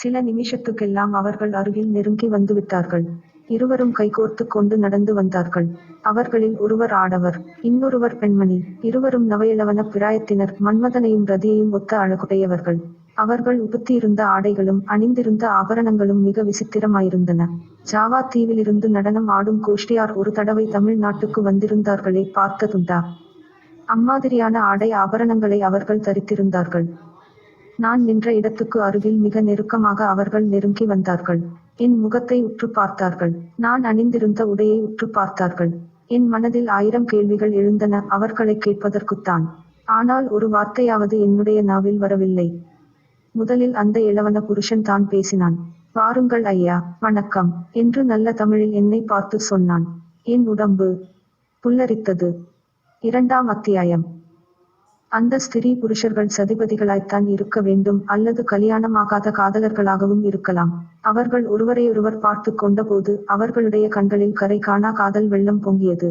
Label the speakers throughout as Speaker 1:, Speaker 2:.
Speaker 1: சில நிமிஷத்துக்கெல்லாம் அவர்கள் அருகில் நெருங்கி வந்துவிட்டார்கள். இருவரும் கைகோர்த்துக் கொண்டு நடந்து வந்தார்கள். அவர்களில் ஒருவர் ஆடவர், இன்னொருவர் பெண்மணி. இருவரும் நவயிளவன பிராயத்தினர், மன்மதனையும் ரதியையும் ஒத்த அழகுடையவர்கள். அவர்கள் உடுத்தியிருந்த ஆடைகளும் அணிந்திருந்த ஆபரணங்களும் மிக விசித்திரமாயிருந்தன. ஜாவா தீவிலிருந்து நடனம் ஆடும் கோஷ்டியார் ஒரு தடவை தமிழ் நாட்டுக்கு வந்திருந்தார்களே, பார்த்ததுண்டா? அம்மாதிரியான ஆடை ஆபரணங்களை அவர்கள் தரித்திருந்தார்கள். நான் நின்ற இடத்துக்கு அருகில் மிக நெருக்கமாக அவர்கள் நெருங்கி வந்தார்கள். என் முகத்தை உற்று பார்த்தார்கள். நான் அணிந்திருந்த உடையை உற்று பார்த்தார்கள். என் மனதில் 1000 கேள்விகள் எழுந்தன அவர்களை கேட்பதற்குத்தான். ஆனால் ஒரு வார்த்தையாவது என்னுடைய நாவில் வரவில்லை. முதலில் அந்த இளவன புருஷன் தான் பேசினான். "வாருங்கள் ஐயா, வணக்கம்" என்று நல்ல தமிழில் என்னை பார்த்து சொன்னான். என் உடம்பு புல்லரித்தது. 2ஆம் அத்தியாயம். அந்த ஸ்திரீ புருஷர்கள் சதிபதிகளாய்த்தான் இருக்க வேண்டும், அல்லது கலியாணமாகாத காதலர்களாகவும் இருக்கலாம். அவர்கள் ஒருவரையொருவர் பார்த்து கொண்டபோது அவர்களுடைய கண்களில் கரை காணா காதல் வெள்ளம் பொங்கியது.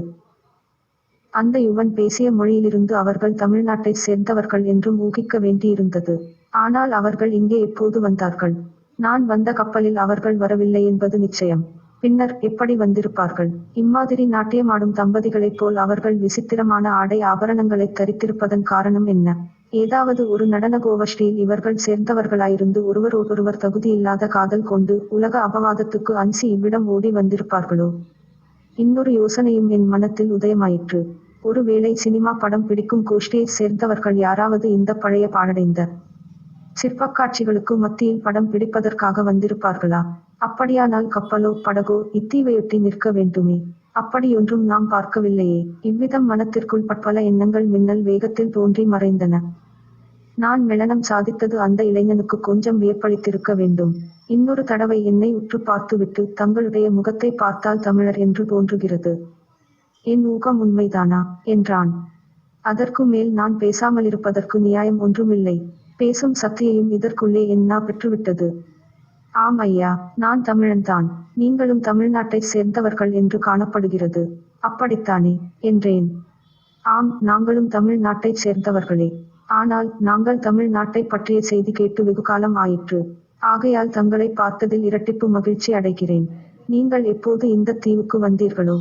Speaker 1: அந்த யுவன் பேசிய மொழியிலிருந்து அவர்கள் தமிழ்நாட்டைச் சேர்ந்தவர்கள் என்றும் ஊகிக்க வேண்டியிருந்தது. ஆனால் அவர்கள் இங்கே எப்போது வந்தார்கள்? நான் வந்த கப்பலில் அவர்கள் வரவில்லை என்பது நிச்சயம். பின்னர் எப்படி வந்திருப்பார்கள்? இம்மாதிரி நாட்டியமாடும் தம்பதிகளைப் போல் அவர்கள் விசித்திரமான ஆடை ஆபரணங்களைத் தரித்திருப்பதன் காரணம் என்ன? ஏதாவது ஒரு நடன கோவஷ்டியில் இவர்கள் சேர்ந்தவர்களாயிருந்து ஒருவரோடொருவர் தகுதியில்லாத காதல் கொண்டு உலக அபவாதத்துக்கு அஞ்சி இவ்விடம் ஓடி வந்திருப்பார்களோ? இன்னொரு யோசனையும் என் மனத்தில் உதயமாயிற்று. ஒருவேளை சினிமா படம் பிடிக்கும் கோஷ்டியைச் சேர்ந்தவர்கள் யாராவது இந்த பழைய பாழடைந்த சிற்பக்காட்சிகளுக்கு மத்தியில் படம் பிடிப்பதற்காக வந்திருப்பார்களா? அப்படியானால் கப்பலோ படகோ இத்தீவையொட்டி நிற்க வேண்டுமே. அப்படியொன்றும் நாம் பார்க்கவில்லையே. இவ்விதம் மனத்திற்குள் பற்பல எண்ணங்கள் மின்னல் வேகத்தில் தோன்றி மறைந்தன. நான் மெளனம் சாதித்தது அந்த இளைஞனுக்கு கொஞ்சம் வியப்பளித்திருக்க வேண்டும். இன்னொரு தடவை என்னை உற்று பார்த்துவிட்டு, "தங்களுடைய முகத்தை பார்த்தால் தமிழர் என்று தோன்றுகிறது. என் ஊகம் உண்மைதானா?" என்றான். அதற்கு மேல் நான் பேசாமலிருப்பதற்கு நியாயம் ஒன்றுமில்லை. பேசும் சக்தியையும் இதற்குள்ளே என் நா பெற்றுவிட்டது. "ஆம் ஐயா, நான் தமிழன்தான். நீங்களும் தமிழ்நாட்டைச் சேர்ந்தவர்கள் என்று காணப்படுகிறது. அப்படித்தானே?" என்றேன். "ஆம், நாங்களும் தமிழ் நாட்டைச் சேர்ந்தவர்களே. ஆனால் நாங்கள் தமிழ் நாட்டைப் பற்றிய செய்தி கேட்டு வெகுகாலம் ஆயிற்று. ஆகையால் தங்களை பார்த்ததில் இரட்டிப்பு மகிழ்ச்சி அடைகிறேன். நீங்கள் எப்போது இந்த தீவுக்கு வந்தீர்களோ?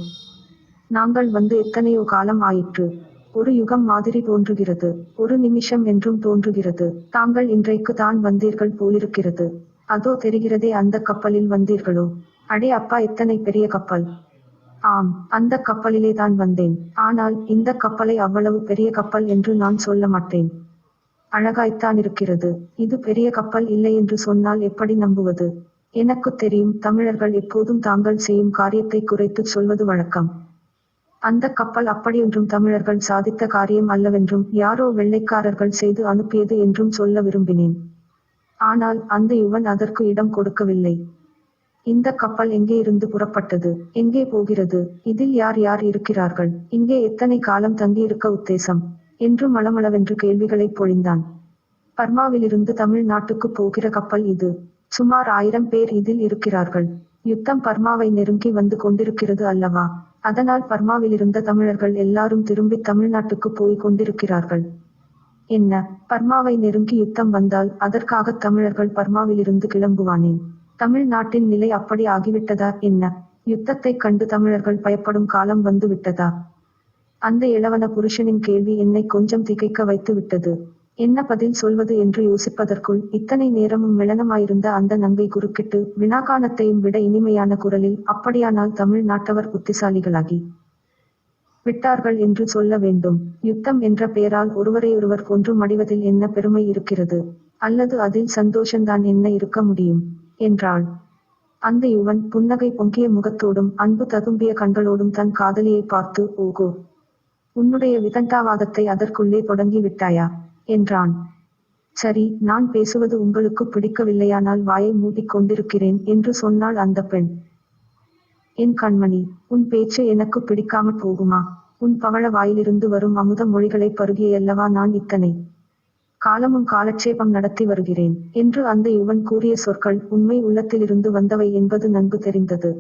Speaker 1: நாங்கள் வந்து எத்தனையோ காலம் ஆயிற்று. ஒரு யுகம் மாதிரி தோன்றுகிறது. ஒரு நிமிஷம் என்றும் தோன்றுகிறது. தாங்கள் இன்றைக்கு தான் வந்தீர்கள் போலிருக்கிறது. அதோ தெரிகிறதே, அந்த கப்பலில் வந்தீர்களோ? அடே அப்பா, எத்தனை பெரிய கப்பல்! ஆம், அந்த கப்பலிலே தான் வந்தேன். ஆனால் இந்த கப்பலை அவ்வளவு பெரிய கப்பல் என்று நான் சொல்ல மாட்டேன். அழகாய்த்தானிருக்கிறது. இது பெரிய கப்பல் இல்லை என்று சொன்னால் எப்படி நம்புவது? எனக்குத் தெரியும், தமிழர்கள் எப்போதும் தாங்கள் செய்யும் காரியத்தை குறைத்துச் சொல்வது வழக்கம். அந்த கப்பல் அப்படியொன்றும் தமிழர்கள் சாதித்த காரியம் அல்லவென்றும், யாரோ வெள்ளைக்காரர்கள் செய்து அனுப்பியது என்றும் சொல்ல விரும்பினேன். ஆனால் அந்த யுவன் அதற்கு இடம் கொடுக்கவில்லை. "இந்த கப்பல் எங்கே இருந்து புறப்பட்டது? எங்கே போகிறது? இதில் யார் யார் இருக்கிறார்கள்? இங்கே எத்தனை காலம் தங்கியிருக்க உத்தேசம்?" என்று மளமளவென்று கேள்விகளைப் பொழிந்தான். "பர்மாவிலிருந்து தமிழ் நாட்டுக்கு போகிற கப்பல் இது. சுமார் 1000 பேர் இதில் இருக்கிறார்கள். யுத்தம் பர்மாவை நெருங்கி வந்து கொண்டிருக்கிறது அல்லவா? அதனால் பர்மாவிலிருந்த தமிழர்கள் எல்லாரும் திரும்பித் தமிழ்நாட்டுக்கு போய் கொண்டிருக்கிறார்கள்." "என்ன, பர்மாவை நெருங்கி யுத்தம் வந்தால் அதற்காகத் தமிழர்கள் பர்மாவிலிருந்து கிளம்புவானேன்? தமிழ் நாட்டின் நிலை அப்படி ஆகிவிட்டதா என்ன? யுத்தத்தைக் கண்டு தமிழர்கள் பயப்படும் காலம் வந்து விட்டதா?" அந்த இளவன புருஷனின் கேள்வி என்னை கொஞ்சம் திகைக்க வைத்து விட்டது. என்ன பதில் சொல்வது என்று யோசிப்பதற்குள் இத்தனை நேரமும் மெளனமாயிருந்த அந்த நங்கை குறுக்கிட்டு, வினாக்கானத்தையும் விட இனிமையான குரலில், "அப்படியானால் தமிழ் நாட்டவர் புத்திசாலிகளாகி விட்டார்கள் என்று சொல்ல வேண்டும். யுத்தம் என்ற பெயரால் ஒருவரையொருவர் கொன்று மடிவதில் என்ன பெருமை இருக்கிறது? அல்லது அதில் சந்தோஷந்தான் என்ன இருக்க முடியும்?" என்றாள். அந்த யுவன் புன்னகை பொங்கிய முகத்தோடும் அன்பு ததும்பிய கண்களோடும் தன் காதலியை பார்த்து, "ஓகோ, உன்னுடைய விதண்டாவாதத்தை அதற்குள்ளே தொடங்கி விட்டாயா?" என்றான். "சரி, நான் பேசுவது உங்களுக்கு பிடிக்கவில்லையானால் வாயை மூடிக் கொண்டிருக்கிறேன்" என்று சொன்னாள் அந்த பெண். "என் கண்மணி, உன் பேச்சு எனக்கு பிடிக்காமற் போகுமா? உன் பவழ வாயிலிருந்து வரும் அமுத மொழிகளைப் பருகியல்லவா நான் இத்தனை காலமும் காலட்சேபம் நடத்தி வருகிறேன்" என்று அந்த யுவன் கூறிய சொற்கள் உண்மை உள்ளத்திலிருந்து வந்தவை என்பது நன்கு தெரிந்தது.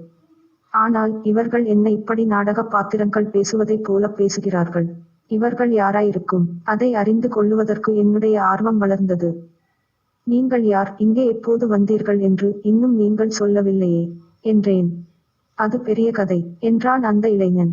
Speaker 1: ஆனால் இவர்கள் என்ன இப்படி நாடகப் பாத்திரங்கள் பேசுவதைப் போலப் பேசுகிறார்கள்? இவர்கள் யாராயிருக்கும்? அதை அறிந்து கொள்ளுவதற்கு என்னுடைய ஆர்வம் வளர்ந்தது. நீங்கள் யார், இங்கே எப்போது வந்தீர்கள் என்று இன்னும் நீங்கள் சொல்லவில்லையே என்றேன். அது பெரிய கதை என்றான் அந்த இளைஞன்.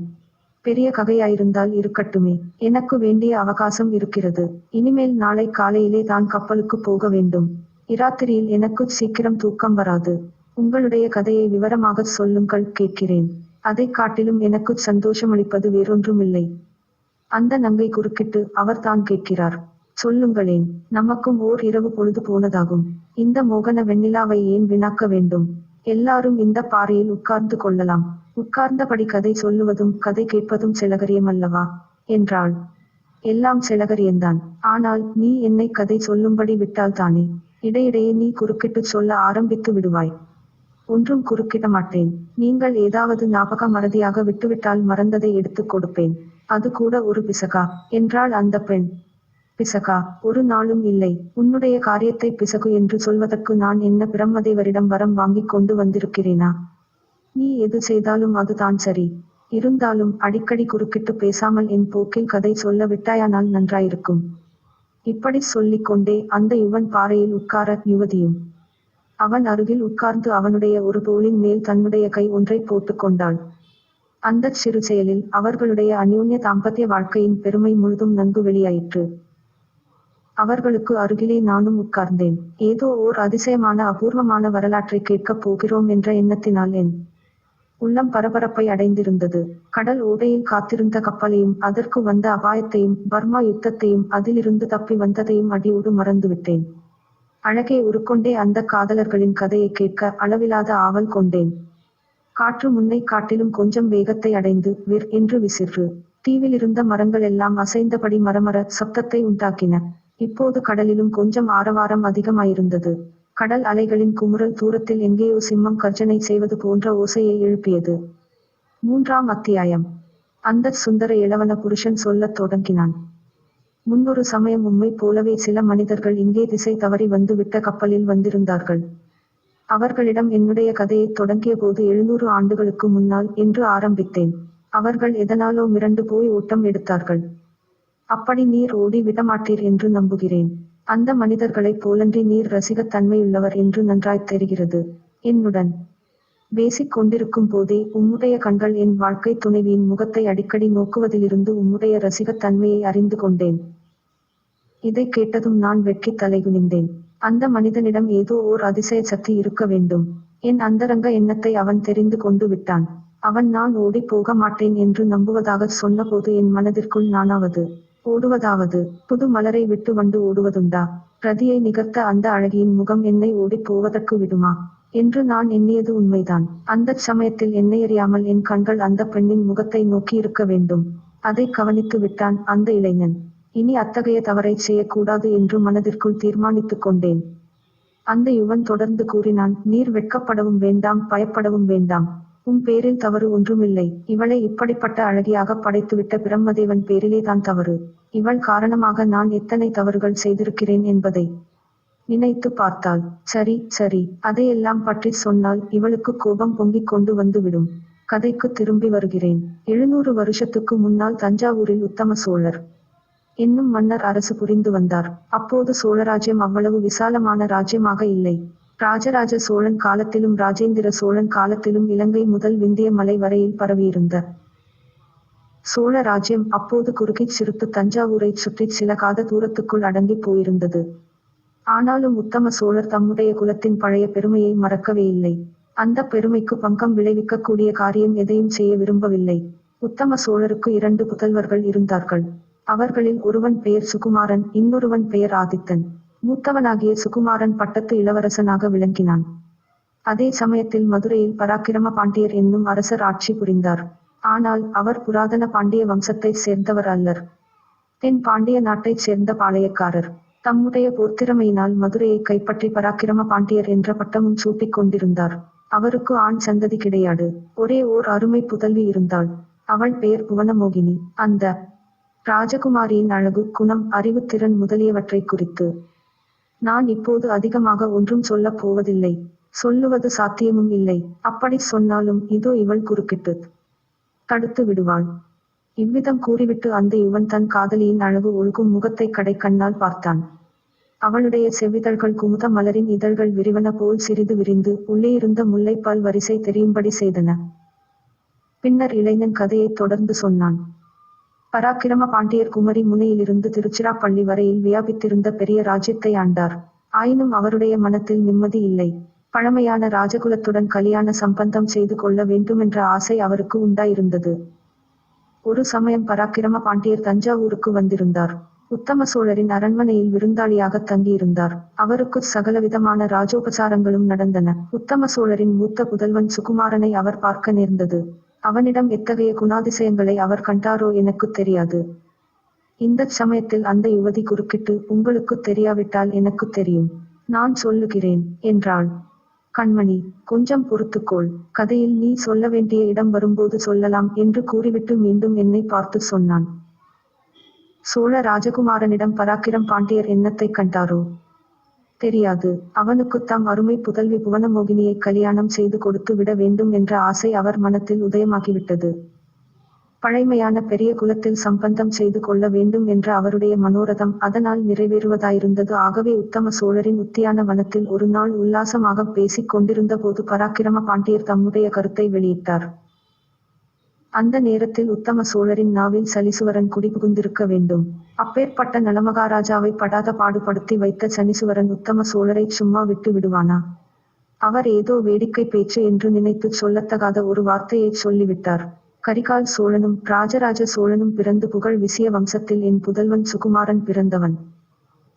Speaker 1: பெரிய கதையாயிருந்தால் இருக்கட்டுமே, எனக்கு வேண்டிய அவகாசம் இருக்கிறது. இனிமேல் நாளை காலையிலே தான் கப்பலுக்கு போக வேண்டும். இராத்திரியில் எனக்குச் சீக்கிரம் தூக்கம் வராது. உங்களுடைய கதையை விவரமாகச் சொல்லுங்கள் கேட்கிறேன். அதைக் காட்டிலும் எனக்குச் சந்தோஷமளிப்பது வேறொன்றுமில்லை. அந்த நங்கை குறுக்கிட்டு, அவர்தான் கேட்கிறார். சொல்லுங்களேன், நமக்கும் ஓர் இரவு பொழுது போனதாகும். இந்த மோகன வெண்ணிலாவை ஏன் வினாக்க வேண்டும்? எல்லாரும் இந்த பாறையில் உட்கார்ந்து கொள்ளலாம். உட்கார்ந்தபடி கதை சொல்லுவதும் கதை கேட்பதும் செலகரியமல்லவா என்றாள். எல்லாம் செலகரியந்தான். ஆனால் நீ என்னை கதை சொல்லும்படி விட்டால்தானே. இடையிடையே நீ குறுக்கிட்டுச் சொல்ல ஆரம்பித்து விடுவாய். ஒன்றும் குறுக்கிட மாட்டேன். நீங்கள் ஏதாவது ஞாபக மறதியாக விட்டுவிட்டால் மறந்ததை எடுத்துக் கொடுப்பேன். அது கூட ஒரு பிசகா என்றாள் அந்த பெண். பிசகா? ஒரு நாளும் இல்லை. உன்னுடைய காரியத்தை பிசகு என்று சொல்வதற்கு நான் என்ன பிரம்மதேவரிடம் வரம் வாங்கிக் கொண்டு வந்திருக்கிறேனா? நீ எது செய்தாலும் அதுதான் சரி. இருந்தாலும் அடிக்கடி குறுக்கிட்டு பேசாமல் என் போக்கில் கதை சொல்ல விட்டாயானால் நன்றாயிருக்கும். இப்படி சொல்லிக் கொண்டே அந்த யுவன் பாறையில் உட்கார, யுவதியும் அவன் அருகில் உட்கார்ந்து அவனுடைய ஒரு தோளின் மேல் தன்னுடைய கை ஒன்றை போட்டுக் கொண்டாள். அந்தச் சிறு செயலில் அவர்களுடைய அந்யோன்ய தாம்பத்திய வாழ்க்கையின் பெருமை முழுதும் நன்கு வெளியாயிற்று. அவர்களுக்கு அருகிலே நானும் உட்கார்ந்தேன். ஏதோ ஓர் அதிசயமான அபூர்வமான வரலாற்றை கேட்கப் போகிறோம் என்ற எண்ணத்தினால் என் உள்ளம் பரபரப்பை அடைந்திருந்தது. கடல் ஓடையில் காத்திருந்த கப்பலையும் அதற்கு வந்த அபாயத்தையும் பர்மா யுத்தத்தையும் அதிலிருந்து தப்பி வந்ததையும் அடியோடு மறந்துவிட்டேன். அழகே உருக்கொண்டே அந்த காதலர்களின் கதையை கேட்க அளவிலாத ஆவல் கொண்டேன். காற்று முன்னை காட்டிலும் கொஞ்சம் வேகத்தை அடைந்து விர் என்று விசிறு. தீவிலிருந்த மரங்கள் எல்லாம் அசைந்தபடி மரமர சப்தத்தை உண்டாக்கின. இப்போது கடலிலும் கொஞ்சம் ஆரவாரம் அதிகமாயிருந்தது. கடல் அலைகளின் குமுறல் தூரத்தில் எங்கேயோ சிம்மம் கர்ஜனை செய்வது போன்ற ஓசையை எழுப்பியது. 3ஆம் அத்தியாயம். அந்தச் சுந்தர இளவன புருஷன் சொல்லத் தொடங்கினான். முன்னொரு சமயம் உம்மை போலவே சில மனிதர்கள் இங்கே திசை தவறி வந்து விட்ட கப்பலில் வந்திருந்தார்கள். அவர்களிடம் என்னுடைய கதையைத் தொடங்கிய போது 700 ஆண்டுகளுக்கு முன்னால் என்று ஆரம்பித்தேன். அவர்கள் எதனாலோ மிரண்டு போய் ஓட்டம் எடுத்தார்கள். அப்படி நீர் ஓடி விடமாட்டீர் என்று நம்புகிறேன். அந்த மனிதர்களைப் போலன்றி நீர் ரசிகத் தன்மையுள்ளவர் என்று நன்றாய்த் தெரிகிறது. என்னுடன் பேசிக் கொண்டிருக்கும் போதே உம்முடைய கண்கள் என் வாழ்க்கை துணைவியின் முகத்தை அடிக்கடி நோக்குவதிலிருந்து உம்முடைய ரசிகத் தன்மையை அறிந்து கொண்டேன். இதைக் கேட்டதும் நான் வெட்கித் தலைகுனிந்தேன். அந்த மனிதனிடம் ஏதோ ஓர் அதிசய சக்தி இருக்க வேண்டும். என் அந்தரங்க எண்ணத்தை அவன் தெரிந்து கொண்டு விட்டான். அவன் நான் ஓடிப் போக மாட்டேன் என்று நம்புவதாகச் சொன்னபோது என் மனதிற்குள் நானாவது ஓடுவதாவது, புது மலரை விட்டு வண்டு ஓடுவதுண்டா? பிரதியை நிகர்த்த அந்த அழகியின் முகம் என்னை ஓடிப் போவதற்கு விடுமா என்று நான் எண்ணியது உண்மைதான். அந்தச் சமயத்தில் என்னையறியாமல் என் கண்கள் அந்த பெண்ணின் முகத்தை நோக்கியிருக்க வேண்டும். அதைக் கவனித்து விட்டான் அந்த இளைஞன். இனி அத்தகைய தவறைச் செய்யக்கூடாது என்று மனதிற்குள் தீர்மானித்துக் கொண்டேன். அந்த யுவன் தொடர்ந்து கூறினான், நீர் வெட்கப்படவும் வேண்டாம், பயப்படவும் வேண்டாம். உன் பேரில் தவறு ஒன்றுமில்லை. இவளை இப்படிப்பட்ட அழகியாக படைத்துவிட்ட பிரம்மதேவன் பேரிலே தான் தவறு. இவள் காரணமாக நான் எத்தனை தவறுகள் செய்திருக்கிறேன் என்பதை நினைத்து பார்த்தாள். சரி சரி, அதையெல்லாம் பற்றி சொன்னால் இவளுக்கு கோபம் பொங்கிக் கொண்டு வந்துவிடும். கதைக்கு திரும்பி வருகிறேன். 700 வருஷத்துக்கு முன்னால் தஞ்சாவூரில் உத்தம சோழர் என்னும் மன்னர் அரசு புரிந்து வந்தார். அப்போது சோழராஜ்யம் அவ்வளவு விசாலமான ராஜ்யமாக இல்லை. ராஜராஜ சோழன் காலத்திலும் ராஜேந்திர சோழன் காலத்திலும் இலங்கை முதல் விந்திய மலை வரையில் பரவியிருந்த சோழ ராஜ்யம் அப்போது குறுகிச் சிறுத்து தஞ்சாவூரைச் சுற்றிச் சில காத தூரத்துக்குள் அடங்கிப் போயிருந்தது. ஆனாலும் உத்தம சோழர் தம்முடைய குலத்தின் பழைய பெருமையை மறக்கவே இல்லை. அந்த பெருமைக்கு பங்கம் விளைவிக்கக்கூடிய காரியம் எதையும் செய்ய விரும்பவில்லை. உத்தம சோழருக்கு 2 புதல்வர்கள் இருந்தார்கள். அவர்களில் ஒருவன் பெயர் சுகுமாரன், இன்னொருவன் பெயர் ஆதித்தன். மூத்தவனாகிய சுகுமாரன் பட்டத்து இளவரசனாக விளங்கினான். அதே சமயத்தில் மதுரையில் பராக்கிரம பாண்டியர் என்னும் அரசர் ஆட்சி புரிந்தார். ஆனால் அவர் புராதன பாண்டிய வம்சத்தைச் சேர்ந்தவர் அல்லர். தென் பாண்டிய நாட்டைச் சேர்ந்த பாளையக்காரர். தம்முடைய போர்த்திறமையினால் மதுரையை கைப்பற்றி பராக்கிரம பாண்டியர் என்ற பட்டமும் சூட்டிக் கொண்டிருந்தார். அவருக்கு ஆண் சந்ததி கிடையாது. ஒரே ஓர் அருமை புதல்வி இருந்தாள். அவள் பெயர் புவனமோகினி. அந்த ராஜகுமாரியின் அழகு, குணம், அறிவுத்திறன் முதலியவற்றை குறித்து நான் இப்போது அதிகமாக ஒன்றும் சொல்லப் போவதில்லை. சொல்லுவது சாத்தியமும் இல்லை. அப்படி சொன்னாலும் இதோ இவள் குறுக்கிட்டு தடுத்து விடுவாள். இவ்விதம் கூறிவிட்டு அந்த யுவன் தன் காதலியின் அழகு ஒழுகும் முகத்தை கடை கண்ணால் பார்த்தான். அவளுடைய செவ்விதழ்கள் குமுத மலரின் இதழ்கள் விரிவன போல் சிறிது விரிந்து உள்ளேயிருந்த முல்லைப்பால் வரிசை தெரியும்படி செய்தன. பின்னர் இளைஞன் கதையைத் தொடர்ந்து சொன்னான். பராக்கிரம பாண்டியர் குமரி முனையிலிருந்து திருச்சிராப்பள்ளி வரையில் வியாபித்திருந்த பெரிய ராஜ்யத்தை ஆண்டார். ஆயினும் அவருடைய மனத்தில் நிம்மதி இல்லை. பழமையான ராஜகுலத்துடன் கல்யாண சம்பந்தம் செய்து கொள்ள வேண்டுமென்ற ஆசை அவருக்கு உண்டாயிருந்தது. ஒரு சமயம் பராக்கிரம பாண்டியர் தஞ்சாவூருக்கு வந்திருந்தார். உத்தம சோழரின் அரண்மனையில் விருந்தாளியாகத் தங்கியிருந்தார். அவருக்கு சகலவிதமான ராஜோபசாரங்களும் நடந்தன. உத்தம சோழரின் மூத்த புதல்வன் சுகுமாரனை அவர் பார்க்க நேர்ந்தது. அவனிடம் எத்தகைய குணாதிசயங்களை அவர் கண்டாரோ எனக்குத் தெரியாது. இந்தச் சமயத்தில் அந்த யுவதி குறுக்கிட்டு, உங்களுக்குத் தெரியாவிட்டால் எனக்குத் தெரியும். நான் சொல்லுகிறேன் என்றாள். கண்மணி, கொஞ்சம் பொறுத்துக்கொள். கதையில் நீ சொல்ல வேண்டிய இடம் வரும்போது சொல்லலாம் என்று கூறிவிட்டு மீண்டும் என்னை பார்த்து சொன்னான். சோழ ராஜகுமாரனிடம் பராக்கிரம் பாண்டியர் என்னத்தைக் கண்டாரோ தெரியாது. அவனுக்குத் தம் அருமை புதல்வி புவனமோகினியை கல்யாணம் செய்து கொடுத்து விட வேண்டும் என்ற ஆசை அவர் மனத்தில் உதயமாகிவிட்டது. பழைமையான பெரிய குலத்தில் சம்பந்தம் செய்து கொள்ள வேண்டும் என்ற அவருடைய மனோரதம் அதனால் நிறைவேறுவதாயிருந்தது. ஆகவே உத்தம சோழரின் உத்தியான வனத்தில் ஒரு நாள் உல்லாசமாக பேசிக் கொண்டிருந்த போது பராக்கிரம பாண்டியர் தம்முடைய கருத்தை வெளியிட்டார். அந்த நேரத்தில் உத்தம சோழரின் நாவில் சனீசுவரன் குடிபுகுந்திருக்க வேண்டும். அப்பேற்பட்ட நலமகாராஜாவை படாத பாடுபடுத்தி வைத்த சனீசுவரன் உத்தம சோழரைச் சும்மா விட்டு விடுவானா? அவர் ஏதோ வேடிக்கை பேச்சு என்று நினைத்துச் சொல்லத்தகாத ஒரு வார்த்தையைச் சொல்லிவிட்டார். கரிகால் சோழனும் ராஜராஜ சோழனும் பிறந்து புகழ் விசிய வம்சத்தில் என் புதல்வன் சுகுமாரன் பிறந்தவன்.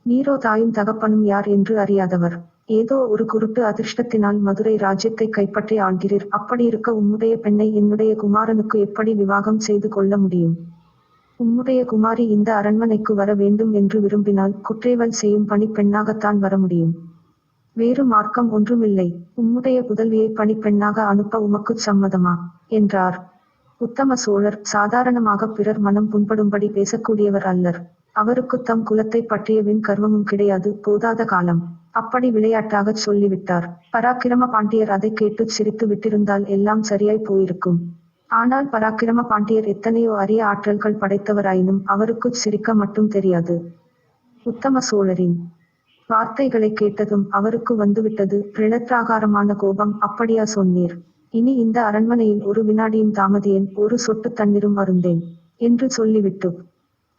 Speaker 1: நீரோ தாயும் தகப்பனும் யார் என்று அறியாதவர். ஏதோ ஒரு குருட்டு அதிர்ஷ்டத்தினால் மதுரை ராஜ்யத்தை கைப்பற்றி ஆள்கிறீர். அப்படியிருக்க உம்முடைய பெண்ணை என்னுடைய குமாரனுக்கு எப்படி விவாகம் செய்து கொள்ள முடியும்? உம்முடைய குமாரி இந்த அரண்மனைக்கு வர வேண்டும் என்று விரும்பினால் குற்றேவல் செய்யும் பணி பெண்ணாகத்தான் வர முடியும். வேறு மார்க்கம் ஒன்றுமில்லை. உம்முடைய புதல்வியை பணிப்பெண்ணாக அனுப்ப உமக்குச் சம்மதமா என்றார். உத்தம சோழர் சாதாரணமாக பிறர் மனம் புண்படும்படி பேசக்கூடியவர் அல்லர். அவருக்கு தம் குலத்தை பற்றிய விண் கர்வமும் கிடையாது. போதாத காலம். அப்படி விளையாட்டாகச் சொல்லிவிட்டார். பராக்கிரம பாண்டியர் அதை கேட்டுச் சிரித்து விட்டிருந்தால் எல்லாம் சரியாய் போயிருக்கும். ஆனால் பராக்கிரம பாண்டியர் எத்தனையோ அரிய ஆற்றல்கள் படைத்தவராயினும் அவருக்குச் சிரிக்க மட்டும் தெரியாது. உத்தம சோழரின் வார்த்தைகளை கேட்டதும் அவருக்கு வந்துவிட்டது பிரணத்ராகாரமான கோபம். அப்படியா சொன்னீர்? இனி இந்த அரண்மனையில் ஒரு வினாடியும் தாமதியேன், ஒரு சொட்டு தண்ணீரும் அருந்தேன் என்று சொல்லிவிட்டு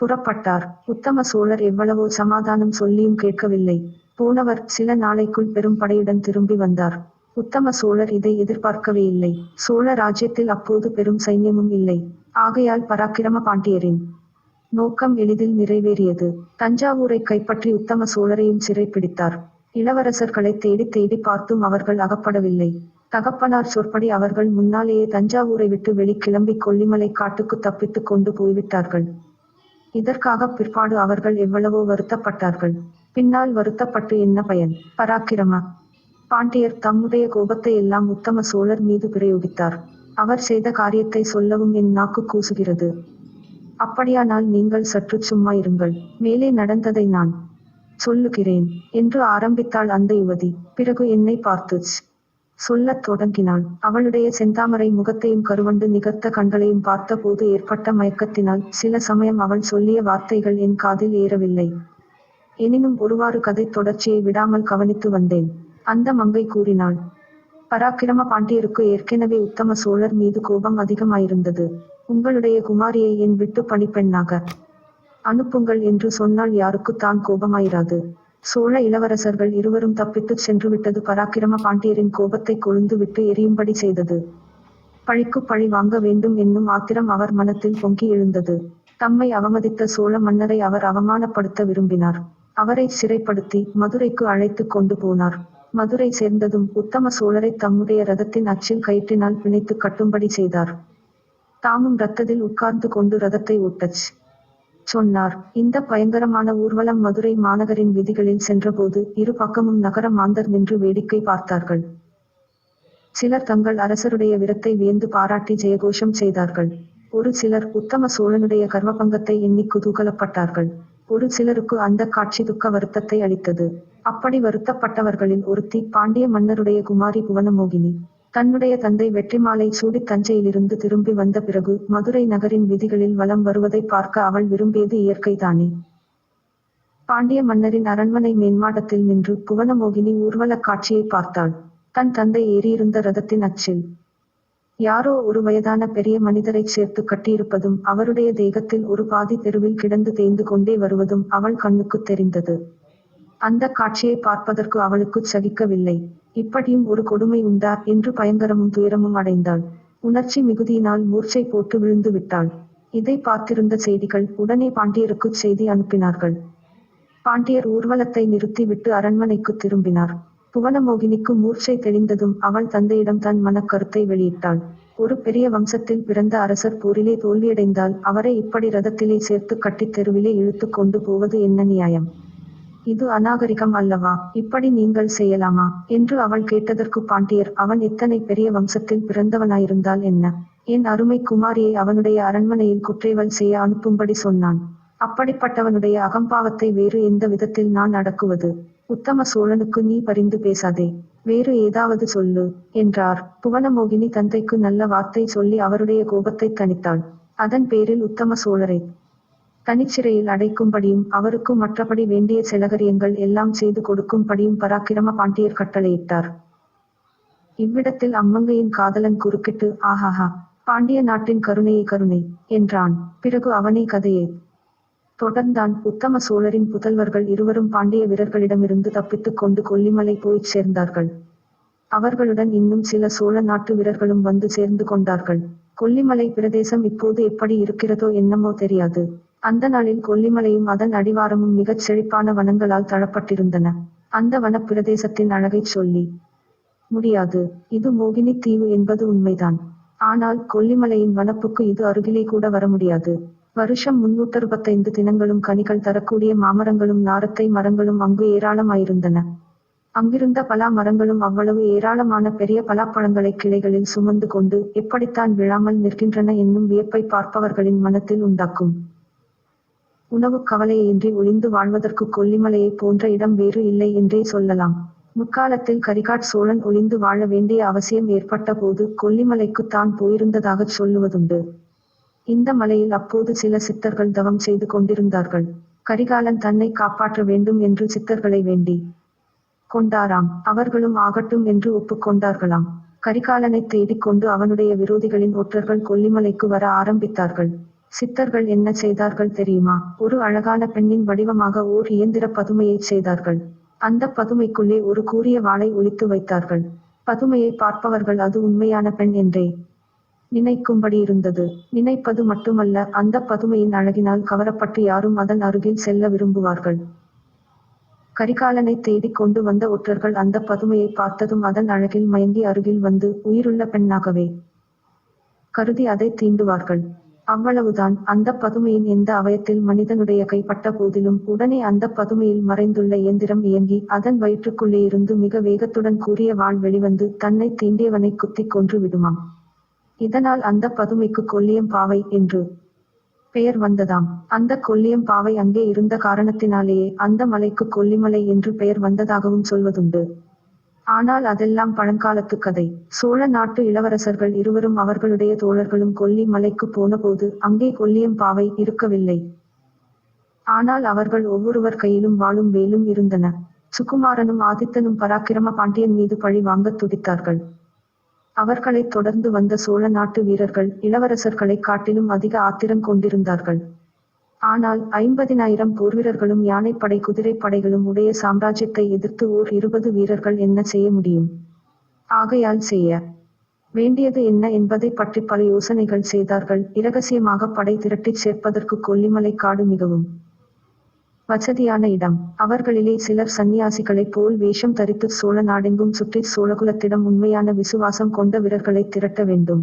Speaker 1: புறப்பட்டார். உத்தம சோழர் எவ்வளவோ சமாதானம் சொல்லியும் கேட்கவில்லை. போனவர் சில நாளைக்குள் பெரும் படையுடன் திரும்பி வந்தார். உத்தம சோழர் இதை எதிர்பார்க்கவே இல்லை. சோழ ராஜ்யத்தில் அப்போது பெரும் சைன்யமும் இல்லை. ஆகையால் பராக்கிரம பாண்டியரின் நோக்கம் எளிதில் நிறைவேறியது. தஞ்சாவூரை கைப்பற்றி உத்தம சோழரையும் சிறைப்பிடித்தார். இளவரசர்களை தேடி தேடி பார்த்தும் அவர்கள் அகப்படவில்லை. தகப்பனார் சொற்படி அவர்கள் முன்னாலேயே தஞ்சாவூரை விட்டு வெளிக்கிளம்பி கொல்லிமலை காட்டுக்கு தப்பித்து கொண்டு போய்விட்டார்கள். இதற்காக பிற்பாடு அவர்கள் எவ்வளவோ வருத்தப்பட்டார்கள். பின்னால் வருத்தப்பட்டு என்ன பயன்? பராக்கிரம பாண்டியர் தம்முடைய கோபத்தை எல்லாம் உத்தம சோழர் மீது பிரயோகித்தார். அவர் செய்த காரியத்தை சொல்லவும் என் நாக்கு கூசுகிறது. அப்படியானால் நீங்கள் சற்று சும்மா இருங்கள். மேலே நடந்ததை நான் சொல்லுகிறேன் என்று ஆரம்பித்தாள் அந்த யுவதி. பிறகு என்னை பார்த்து சொல்லத் தொடங்கினாள். அவளுடைய செந்தாமரை முகத்தையும் கருவண்டு நிகர்த்த கண்களையும் பார்த்த போது ஏற்பட்ட மயக்கத்தினால் சில சமயம் அவள் சொல்லிய வார்த்தைகள் என் காதில் ஏறவில்லை. எனினும் ஒருவாறு கதை தொடர்ச்சியை விடாமல் கவனித்து வந்தேன். அந்த மங்கை கூறினாள். பராக்கிரம பாண்டியருக்கு ஏற்கனவே உத்தம சோழர் மீது கோபம் அதிகமாயிருந்தது. உங்களுடைய குமாரியை என் விட்டு பணிப்பெண்ணாக அனுப்புங்கள் என்று சொன்னால் யாருக்குத்தான் கோபமாயிராது? சோழ இளவரசர்கள் இருவரும் தப்பித்துச் சென்றுவிட்டது பராக்கிரம பாண்டியரின் கோபத்தை கொழுந்து விட்டு எரியும்படி செய்தது. பழிக்கு பழி வாங்க வேண்டும் என்னும் ஆத்திரம் அவர் மனத்தில் பொங்கி எழுந்தது. தம்மை அவமதித்த சோழ மன்னரை அவர் அவமானப்படுத்த விரும்பினார். அவரை சிறைப்படுத்தி மதுரைக்கு அழைத்து கொண்டு போனார். மதுரை சேர்ந்ததும் உத்தம சோழரை தம்முடைய ரதத்தின் அச்சில் கயிற்றினால் பிணைத்து கட்டும்படி செய்தார். தாமும் ரத்தத்தில் உட்கார்ந்து கொண்டு ரதத்தை ஓட்டச் சொன்னார். இந்த பயங்கரமான ஊர்வலம் மதுரை மாநகரின் வீதிகளில் சென்றபோது இரு பக்கமும் நகர மாந்தர் நின்று வேடிக்கை பார்த்தார்கள். சிலர் தங்கள் அரசருடைய வீரத்தை வியந்து பாராட்டி ஜெயகோஷம் செய்தார்கள். ஒரு சிலர் உத்தம சோழனுடைய கர்வபங்கத்தை எண்ணி குதூகலப்பட்டார்கள். ஒரு சிலருக்கு அந்த காட்சி துக்க வருத்தத்தை அளித்தது. அப்படி வருத்தப்பட்டவர்களில் ஒருத்தி பாண்டிய மன்னருடைய குமாரி புவனமோகினி. தன்னுடைய தந்தை வெற்றிமாலை சூடி தஞ்சையிலிருந்து திரும்பி வந்த பிறகு மதுரை நகரின் வீதிகளில் வலம் வருவதை பார்க்க அவள் விரும்பியது இயற்கைதானே. பாண்டிய மன்னரின் அரண்மனை மேன்மாடத்தில் நின்று புவனமோகினி ஊர்வலக் காட்சியை பார்த்தாள். தன் தந்தை ஏறியிருந்த ரதத்தின் அச்சில் யாரோ ஒரு வயதான பெரிய மனிதரைச் சேர்த்து கட்டியிருப்பதும் அவருடைய தேகத்தில் ஒரு பாதி தெருவில் கிடந்து தேய்ந்து கொண்டே வருவதும் அவள் கண்ணுக்குத் தெரிந்தது. அந்த காட்சியை பார்ப்பதற்கு அவளுக்குச் சகிக்கவில்லை. இப்படியும் ஒரு கொடுமை உண்டா என்று பயங்கரமும் துயரமும் அடைந்தாள். உணர்ச்சி மிகுதியினால் மூர்ச்சை போட்டு விழுந்து விட்டாள். இதை பார்த்திருந்த செய்திகள் உடனே பாண்டியருக்குச் செய்தி அனுப்பினார்கள். பாண்டியர் ஊர்வலத்தை நிறுத்தி விட்டு அரண்மனைக்குத் திரும்பினார். புவனமோகினிக்கு மூர்ச்சை தெளிந்ததும் அவள் தந்தையிடம் தன் மனக்கருத்தை வெளியிட்டாள். ஒரு பெரிய வம்சத்தில் பிறந்த அரசர் போரிலே தோல்வியடைந்தால் அவரை இப்படி ரதத்திலே சேர்த்து கட்டித் தெருவிலே இழுத்து கொண்டு போவது என்ன நியாயம்? இது அநாகரிகம் அல்லவா? இப்படி நீங்கள் செய்யலாமா என்று அவள் கேட்டதற்கு பாண்டியர், அவன் எத்தனை பெரிய வம்சத்தில் பிறந்தவனாயிருந்தால் என்ன? என் அருமை குமாரியை அவனுடைய அரண்மனையில் குற்றேவல் செய்ய அனுப்பும்படி சொன்னான். அப்படிப்பட்டவனுடைய அகம்பாவத்தை வேறு எந்த விதத்தில் நான் அடக்குவது? உத்தம சோழனுக்கு நீ பரிந்து பேசாதே, வேறு ஏதாவது சொல்லு என்றார். புவனமோகினி தந்தைக்கு நல்ல வார்த்தை சொல்லி அவருடைய கோபத்தை தணித்தாள். அதன் பேரில் உத்தம சோழரை தனிச்சிறையில் அடைக்கும்படியும் அவருக்கு மற்றபடி வேண்டிய செலகரியங்கள் எல்லாம் செய்து கொடுக்கும்படியும் பராக்கிரம பாண்டியர் கட்டளையிட்டார். இவ்விடத்தில் அம்மங்கையின் காதலன் குறுக்கிட்டு, ஆஹாஹா, பாண்டிய நாட்டின் கருணையே கருணை என்றான். பிறகு அவனே கதையை தொடர்ந்தான். உத்தம சோழரின் புதல்வர்கள் இருவரும் பாண்டிய வீரர்களிடமிருந்து தப்பித்துக் கொண்டு கொல்லிமலை போய்ச் சேர்ந்தார்கள். அவர்களுடன் இன்னும் சில சோழ நாட்டு வீரர்களும் வந்து சேர்ந்து கொண்டார்கள். கொல்லிமலை பிரதேசம் இப்போது எப்படி இருக்கிறதோ என்னமோ தெரியாது. அந்த நாளில் கொல்லிமலையும் அதன் அடிவாரமும் மிகச் செழிப்பான வனங்களால் தழப்பட்டிருந்தன. அந்த வனப் பிரதேசத்தின் அழகைச் சொல்லி முடியாது. இது மோகினி தீவு என்பது உண்மைதான். ஆனால் கொல்லிமலையின் வனப்புக்கு இது அருகிலே கூட வர முடியாது. வருஷம் 365 தினங்களும் கனிகள் தரக்கூடிய மாமரங்களும் நாரத்தை மரங்களும் அங்கு ஏராளமாயிருந்தன. அங்கிருந்த பலா மரங்களும் அவ்வளவு ஏராளமான பெரிய பலாப்பழங்களை கிளைகளில் சுமந்து கொண்டு எப்படித்தான் விழாமல் நிற்கின்றன என்னும் வியப்பை பார்ப்பவர்களின் மனத்தில் உண்டாக்கும். உணவு கவலையின்றி ஒளிந்து வாழ்வதற்கு கொல்லிமலையைப் போன்ற இடம் வேறு இல்லை என்றே சொல்லலாம். முற்காலத்தில் கரிகாட் சோழன் ஒளிந்து வாழ வேண்டிய அவசியம் ஏற்பட்ட போது கொல்லிமலைக்குத் தான் போயிருந்ததாகச் சொல்லுவதுண்டு. இந்த மலையில் அப்போது சில சித்தர்கள் தவம் செய்து கொண்டிருந்தார்கள். கரிகாலன் தன்னை காப்பாற்ற வேண்டும் என்று சித்தர்களை வேண்டி கொண்டாராம். அவர்களும் ஆகட்டும் என்று ஒப்புக்கொண்டார்களாம். கரிகாலனை தேடிக்கொண்டு அவனுடைய விரோதிகளின் ஒற்றர்கள் கொல்லிமலைக்கு வர ஆரம்பித்தார்கள். சித்தர்கள் என்ன செய்தார்கள் தெரியுமா? ஒரு அழகான பெண்ணின் வடிவமாக ஓர் இயந்திர பதுமையைச் செய்தார்கள். அந்த பதுமைக்குள்ளே ஒரு கூரிய வாளை ஒளித்து வைத்தார்கள். பதுமையை பார்ப்பவர்கள் அது உண்மையான பெண் என்றே நினைக்கும்படி இருந்தது. நினைப்பது மட்டுமல்ல, அந்த பதுமையின் அழகினால் கவரப்பட்டு யாரும் அதன் அருகில் செல்ல விரும்புவார்கள். கரிகாலனை தேடிக் கொண்டு வந்த ஒற்றர்கள் அந்த பதுமையை பார்த்ததும் அதன் அழகில் மயங்கி அருகில் வந்து உயிருள்ள பெண்ணாகவே கருதி அதை தீண்டுவார்கள். அவ்வளவுதான். அந்த பதுமையின் எந்த அவயத்தில் மனிதனுடைய கைப்பட்ட போதிலும் உடனே அந்த பதுமையில் மறைந்துள்ள இயந்திரம் இயங்கி அதன் வயிற்றுக்குள்ளே இருந்து மிக வேகத்துடன் கூரிய வாள் வெளிவந்து தன்னை தீண்டியவனை குத்திக் கொன்று விடுமாம். இதனால் அந்த பதுமைக்கு கொல்லியம் பாவை என்று பெயர் வந்ததாம். அந்த கொல்லியம் பாவை அங்கே இருந்த காரணத்தினாலேயே அந்த மலைக்கு கொல்லிமலை என்று பெயர் வந்ததாகவும் சொல்வதுண்டு. ஆனால் அதெல்லாம் பழங்காலத்து கதை. சோழ நாட்டு இளவரசர்கள் இருவரும் அவர்களுடைய தோழர்களும் கொல்லி மலைக்கு போனபோது அங்கே கொல்லியம் பாவை இருக்கவில்லை. ஆனால் அவர்கள் ஒவ்வொருவர் கையிலும் வாளும் வேலும் இருந்தன. சுகுமாரனும் ஆதித்தனும் பராக்கிரம பாண்டியன் மீது பழி வாங்கத் துடித்தார்கள். அவர்களைத் தொடர்ந்து வந்த சோழ நாட்டு வீரர்கள் இளவரசர்களைக் காட்டிலும் அதிக ஆத்திரம் கொண்டிருந்தார்கள். ஆனால் 50,000 போர்வீரர்களும் யானைப்படை குதிரைப்படைகளும் உடைய சாம்ராஜ்யத்தை எதிர்த்து ஓர் 20 வீரர்கள் என்ன செய்ய முடியும்? ஆகையால் செய்ய வேண்டியது என்ன என்பதை பற்றி பல யோசனைகள் செய்தார்கள். இரகசியமாக படை திரட்டிச் சேர்ப்பதற்கு கொல்லிமலை காடு மிகவும் வசதியான இடம். அவர்களிலே சிலர் சந்நியாசிகளைப் போல் வேஷம் தரித்து சோழ நாடெங்கும் சுற்றி சோழகுலத்திடம் உண்மையான விசுவாசம் கொண்ட வீரர்களை திரட்ட வேண்டும்.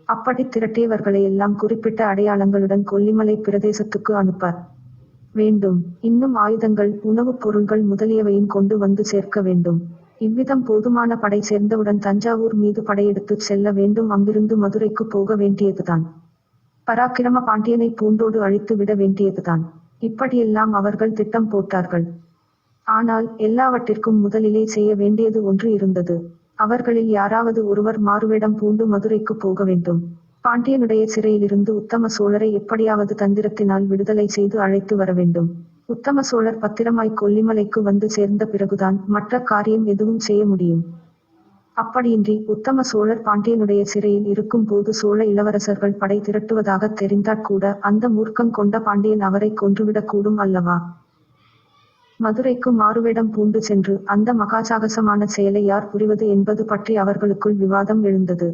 Speaker 1: அப்படி திரட்டியவர்களையெல்லாம் குறிப்பிட்ட அடையாளங்களுடன் கொல்லிமலை பிரதேசத்துக்கு அனுப்ப வேண்டும். இன்னும் ஆயுதங்கள், உணவுப் பொருள்கள் முதலியவையும் கொண்டு வந்து சேர்க்க வேண்டும். இவ்விதம் போதுமான படை சேர்ந்தவுடன் தஞ்சாவூர் மீது படையெடுத்துச் செல்ல வேண்டும். அங்கிருந்து மதுரைக்கு போக வேண்டியதுதான். பராக்கிரம பாண்டியனை பூண்டோடு அழித்து விட வேண்டியதுதான். இப்படியெல்லாம் அவர்கள் திட்டம் போட்டார்கள். ஆனால் எல்லாவற்றிற்கும் முதலிலே செய்ய வேண்டியது ஒன்று இருந்தது. அவர்களில் யாராவது ஒருவர் மாறுவேடம் பூண்டு மதுரைக்கு போக வேண்டும். பாண்டியனுடைய சிறையிலிருந்து உத்தம சோழரை எப்படியாவது தந்திரத்தினால் விடுதலை செய்து அழைத்து வர வேண்டும். உத்தம சோழர் பத்திரமாய் கொல்லிமலைக்கு வந்து சேர்ந்த பிறகுதான் மற்ற காரியம் எதுவும் செய்ய முடியும். அப்படியின்றி உத்தம சோழர் பாண்டியனுடைய சிறையில் இருக்கும் போது சோழ இளவரசர்கள் படை திரட்டுவதாக தெரிந்தாற்கூட அந்த மூர்க்கம் கொண்ட பாண்டியன் அவரை கொன்றுவிடக்கூடும் அல்லவா? மதுரைக்கு மாறுவேடம் பூண்டு சென்று அந்த மகாசாகசமான செயலை யார் புரிவது என்பது பற்றி அவர்களுக்குள் விவாதம் எழுந்தது.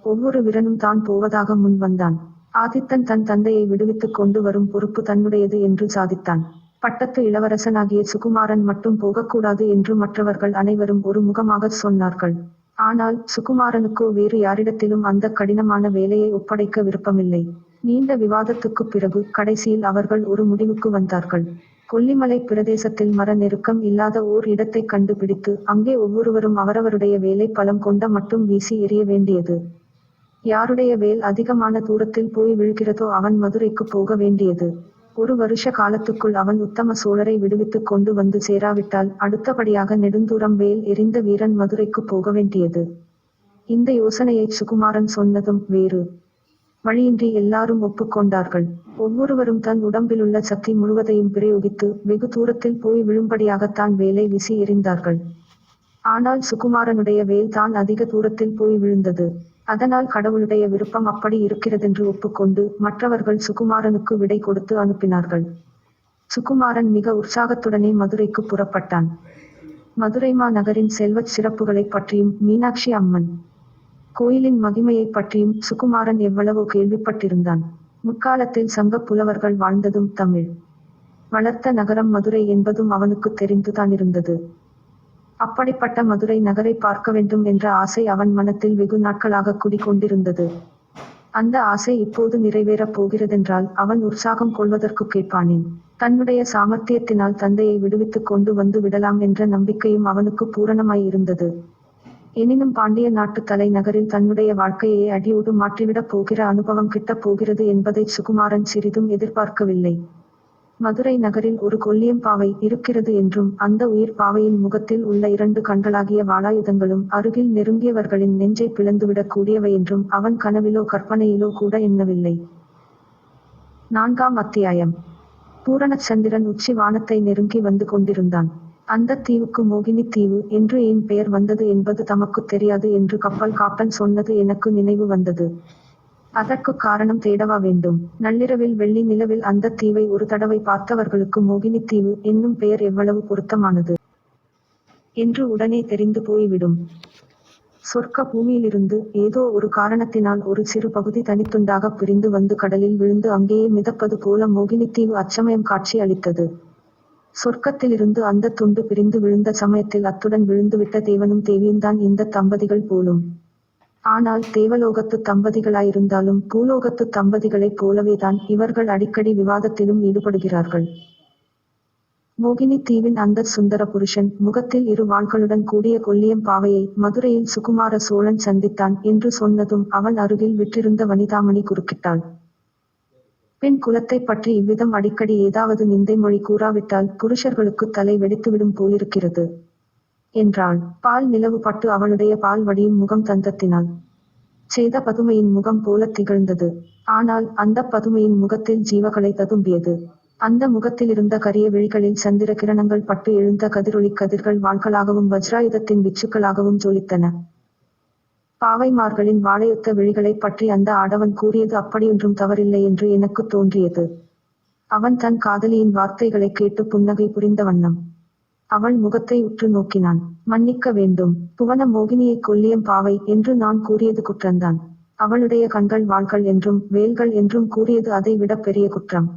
Speaker 1: ஒவ்வொரு வீரனும் தான் போவதாக முன் வந்தான். ஆதித்தன் தன் தந்தையை விடுவித்துக் கொண்டு வரும் பொறுப்பு தன்னுடையது என்று சாதித்தான். பட்டத்து இளவரசனாகிய சுகுமாரன் மட்டும் போகக்கூடாது என்று மற்றவர்கள் அனைவரும் ஒரு முகமாக சொன்னார்கள். ஆனால் சுகுமாரனுக்கோ வேறு யாரிடத்திலும் அந்த கடினமான வேலையை ஒப்படைக்க விருப்பமில்லை. நீண்ட விவாதத்துக்குப் பிறகு கடைசியில் அவர்கள் ஒரு முடிவுக்கு வந்தார்கள். கொல்லிமலை பிரதேசத்தில் மர நெருக்கம் இல்லாத ஓர் இடத்தை கண்டுபிடித்து அங்கே ஒவ்வொருவரும் அவரவருடைய வேலை பலம் கொண்ட மட்டும் வீசி எறிய வேண்டியது. யாருடைய வேல் அதிகமான தூரத்தில் போய் விழுகிறதோ அவன் மதுரைக்கு போக வேண்டியது. ஒரு வருஷ காலத்துக்குள் அவன் உத்தம சோழரை விடுவித்துக் கொண்டு வந்து சேராவிட்டால் அடுத்தபடியாக நெடுந்தூரம் வேல் எறிந்த வீரன் மதுரைக்கு போக வேண்டியது. இந்த யோசனையை சுகுமாரன் சொன்னதும் வேறு வழியின்றி எல்லாரும் ஒப்புக்கொண்டார்கள். ஒவ்வொருவரும் தன் உடம்பிலுள்ள சக்தி முழுவதையும் பிரயோகித்து வெகு தூரத்தில் போய் விழும்படியாகத்தான் வேலை வீசி எறிந்தார்கள். ஆனால் சுகுமாரனுடைய வேல் தான் அதிக தூரத்தில் போய் விழுந்தது. அதனால் கடவுளுடைய விருப்பம் அப்படி இருக்கிறதென்று ஒப்புக்கொண்டு மற்றவர்கள் சுகுமாரனுக்கு விடை கொடுத்து அனுப்பினார்கள். சுகுமாரன் மிக உற்சாகத்துடனே மதுரைக்கு புறப்பட்டான். மதுரைமா நகரின் செல்வச் சிறப்புகளைப் பற்றியும் மீனாட்சி அம்மன் கோயிலின் மகிமையைப் பற்றியும் சுகுமாரன் எவ்வளவோ கேள்விப்பட்டிருந்தான். முற்காலத்தில் சங்கப் புலவர்கள் வாழ்ந்ததும் தமிழ் வளர்த்த நகரம் மதுரை என்பதும் அவனுக்கு தெரிந்துதான் இருந்தது. அப்படிப்பட்ட மதுரை நகரை பார்க்க வேண்டும் என்ற ஆசை அவன் மனத்தில் வெகு நாட்களாக குடிகொண்டிருந்தது. அந்த ஆசை இப்போது நிறைவேறப் போகிறதென்றால் அவன் உற்சாகம் கொள்வதற்கு கேட்பானேன்? தன்னுடைய சாமர்த்தியத்தினால் தந்தையை விடுவித்துக் கொண்டு வந்து விடலாம் என்ற நம்பிக்கையும் அவனுக்கு பூரணமாய் இருந்தது. எனினும் பாண்டிய நாட்டு தலைநகரில் தன்னுடைய வாழ்க்கையை அடியோடு மாற்றிவிடப் போகிற அனுபவம் கிட்டப் போகிறது என்பதை சுகுமாரன் சிறிதும் எதிர்பார்க்கவில்லை. மதுரை நகரில் ஒரு கொல்லியம் பாவை இருக்கிறது என்றும் அந்த உயிர் பாவையின் முகத்தில் உள்ள 2 கண்களாகிய வாளாயுதங்களும் அருகில் நெருங்கியவர்களின் நெஞ்சை பிளந்துவிடக் கூடியவை என்றும் அவன் கனவிலோ கற்பனையிலோ கூட எண்ணவில்லை. 4ஆம் அத்தியாயம். பூரணச்சந்திரன் உச்சி வானத்தை நெருங்கி வந்து கொண்டிருந்தான். அந்த தீவுக்கு மோகினி தீவு என்று ஏன் பெயர் வந்தது என்பது தமக்குத் தெரியாது என்று கப்பல் காப்டன் சொன்னது எனக்கு நினைவு வந்தது. அதற்கு காரணம் தேடவா வேண்டும்? நள்ளிரவில் வெள்ளி நிலவில் அந்த தீவை ஒரு தடவை பார்த்தவர்களுக்கு மோகினி தீவு என்னும் பெயர் எவ்வளவு பொருத்தமானது என்று உடனே தெரிந்து போய்விடும். சொர்க்க பூமியிலிருந்து ஏதோ ஒரு காரணத்தினால் ஒரு சிறு பகுதி தனித்துண்டாக பிரிந்து வந்து கடலில் விழுந்து அங்கேயே மிதப்பது போல மோகினி தீவு அச்சமயம் காட்சி அளித்தது. சொர்க்கத்திலிருந்து அந்த துண்டு பிரிந்து விழுந்த சமயத்தில் அத்துடன் விழுந்துவிட்ட தேவனும் தேவியும்தான் இந்த தம்பதிகள் போலும். ஆனால் தேவலோகத்து தம்பதிகளாயிருந்தாலும் பூலோகத்து தம்பதிகளைப் போலவேதான் இவர்கள் அடிக்கடி விவாதத்திலும் ஈடுபடுகிறார்கள். மோகினி தீவின் அந்த சுந்தர புருஷன் முகத்தில் 2 வாள்களுடன் கூடிய கொல்லியம் பாவையை மதுரையில் சுகுமார சோழன் சந்தித்தான் என்று சொன்னதும் அவன் அருகில் விற்றிருந்த வனிதாமணி குறுக்கிட்டாள். பெண் குலத்தைப் பற்றி இவ்விதம் அடிக்கடி ஏதாவது நிந்தை மொழி கூறாவிட்டால் புருஷர்களுக்கு தலை வெடித்துவிடும் போலிருக்கிறது என்றாள். பால் நிலவு பட்டு அவளுடைய பால் வடியும் முகம் தந்தத்தினால் செய்த பதுமையின் முகம் போல திகழ்ந்தது. ஆனால் அந்த பதுமையின் முகத்தில் ஜீவகளை ததும்பியது. அந்த முகத்திலிருந்த கரிய விழிகளில் சந்திர கிரணங்கள் பட்டு எழுந்த கதிரொளி கதிர்கள் வாள்களாகவும் வஜ்ராயுதத்தின் விச்சுக்களாகவும் ஜொலித்தன. பாவைமார்களின் வாழையொத்த விழிகளைப் பற்றி அந்த ஆடவன் கூறியது அப்படியொன்றும் தவறில்லை என்று எனக்கு தோன்றியது. அவன் தன் காதலியின் வார்த்தைகளை கேட்டு புன்னகை புரிந்த வண்ணம் அவள் முகத்தை உற்று நோக்கினான். மன்னிக்க வேண்டும், புவன மோகினியை கொல்லியம் பாவை என்று நான் கூறியது குற்றந்தான். அவளுடைய கண்கள் வாள்கள் என்றும் வேல்கள் என்றும் கூறியது அதை விட பெரிய குற்றம்.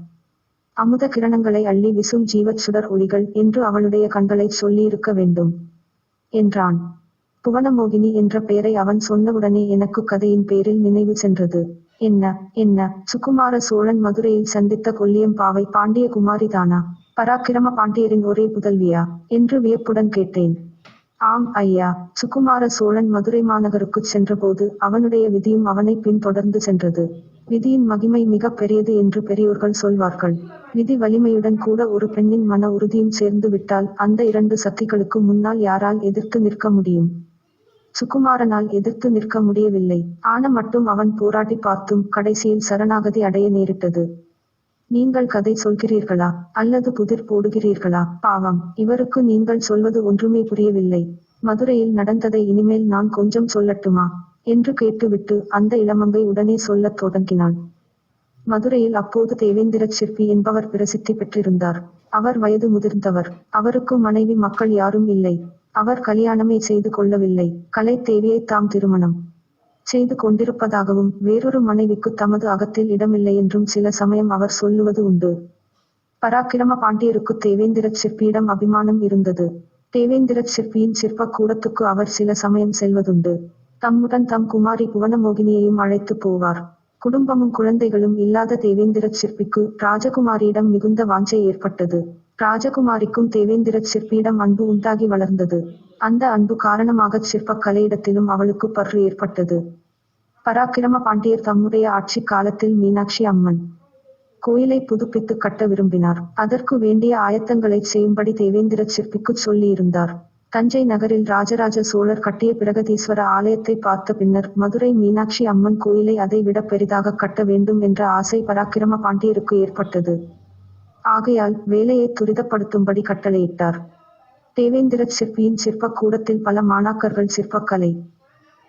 Speaker 1: அமுத கிரணங்களை அள்ளி விசும் ஜீவச் சுடர் ஒளிகள் என்று அவளுடைய கண்களைச் சொல்லியிருக்க வேண்டும் என்றான். புவனமோகினி என்ற பெயரை அவன் சொன்னவுடனே எனக்கு கதையின் பேரில் நினைவு சென்றது. என்ன சுகுமார சோழன் மதுரையில் சந்தித்த கொல்லியம் பாவை பாண்டிய குமாரிதானா? பராக்கிரம பாண்டியரின் ஒரே புதல்வியா என்று வியப்புடன் கேட்டேன். ஆம் ஐயா, சுகுமார சோழன் மதுரை மாநகருக்குச் சென்றபோது அவனுடைய விதியும் அவனை பின்தொடர்ந்து சென்றது. விதியின் மகிமை மிக பெரியது என்று பெரியோர்கள் சொல்வார்கள். விதி வலிமையுடன் கூட ஒரு பெண்ணின் மன உறுதியும் சேர்ந்து விட்டால் அந்த 2 சக்திகளுக்கு முன்னால் யாரால் எதிர்த்து நிற்க முடியும்? சுகுமாரனால் எதிர்த்து நிற்க முடியவில்லை. ஆன மட்டும் அவன் போராடி பார்த்தும் கடைசியில் சரணாகதி அடைய நேரிட்டது. நீங்கள் கதை சொல்கிறீர்களா அல்லது புதிர் போடுகிறீர்களா? பாவம், இவருக்கு நீங்கள் சொல்வது ஒன்றுமே புரியவில்லை. மதுரையில் நடந்ததை இனிமேல் நான் கொஞ்சம் சொல்லட்டுமா என்று கேட்டுவிட்டு அந்த இளமங்கை உடனே சொல்லத் தொடங்கினாள். மதுரையில் அப்போது தேவேந்திரச் சிற்பி என்பவர் பிரசித்தி பெற்றிருந்தார். அவர் வயது முதிர்ந்தவர். அவருக்கு மனைவி மக்கள் யாரும் இல்லை. அவர் கல்யாணமே செய்து கொள்ளவில்லை. கலைத்தேவியை தாம் திருமணம் செய்து கொண்டிருப்பதாகவும் வேறொரு மனைவிக்கு தமது அகத்தில் இடமில்லை என்றும் சில சமயம் அவர் சொல்லுவது உண்டு. பராக்கிரம பாண்டியருக்கு தேவேந்திரச் சிற்பியிடம் அபிமானம் இருந்தது. தேவேந்திரச் சிற்பியின் சிற்பக் கூடத்துக்கு அவர் சில சமயம் செல்வதுண்டு. தம்முடன் தம் குமாரி புவனமோகினியையும் அழைத்து போவார். குடும்பமும் குழந்தைகளும் இல்லாத தேவேந்திரச் சிற்பிக்கு ராஜகுமாரியிடம் மிகுந்த வாஞ்சை ஏற்பட்டது. ராஜகுமாரிக்கும் தேவேந்திரச் சிற்பியிடம் அன்பு உண்டாகி வளர்ந்தது. அந்த அன்பு காரணமாகச் சிற்பக் கலையிடத்திலும் அவளுக்கு பற்று ஏற்பட்டது. பராக்கிரம பாண்டியர் தம்முடைய ஆட்சி காலத்தில் மீனாட்சி அம்மன் கோயிலை புதுப்பித்து கட்ட விரும்பினார். அதற்கு வேண்டிய ஆயத்தங்களை செய்யும்படி தேவேந்திரச் சிற்பிக்குச் சொல்லியிருந்தார். தஞ்சை நகரில் ராஜராஜ சோழர் கட்டிய பிரகதீஸ்வர ஆலயத்தை பார்த்த பின்னர் மதுரை மீனாட்சி அம்மன் கோயிலை அதை விட பெரிதாக கட்ட வேண்டும் என்ற ஆசை பராக்கிரம பாண்டியருக்கு ஏற்பட்டது. ஆகையால் வேலையை துரிதப்படுத்தும்படி கட்டளையிட்டார். தேவேந்திரச் சிற்பியின் சிற்பக் கூடத்தில் பல மாணாக்கர்கள் சிற்பக்கலை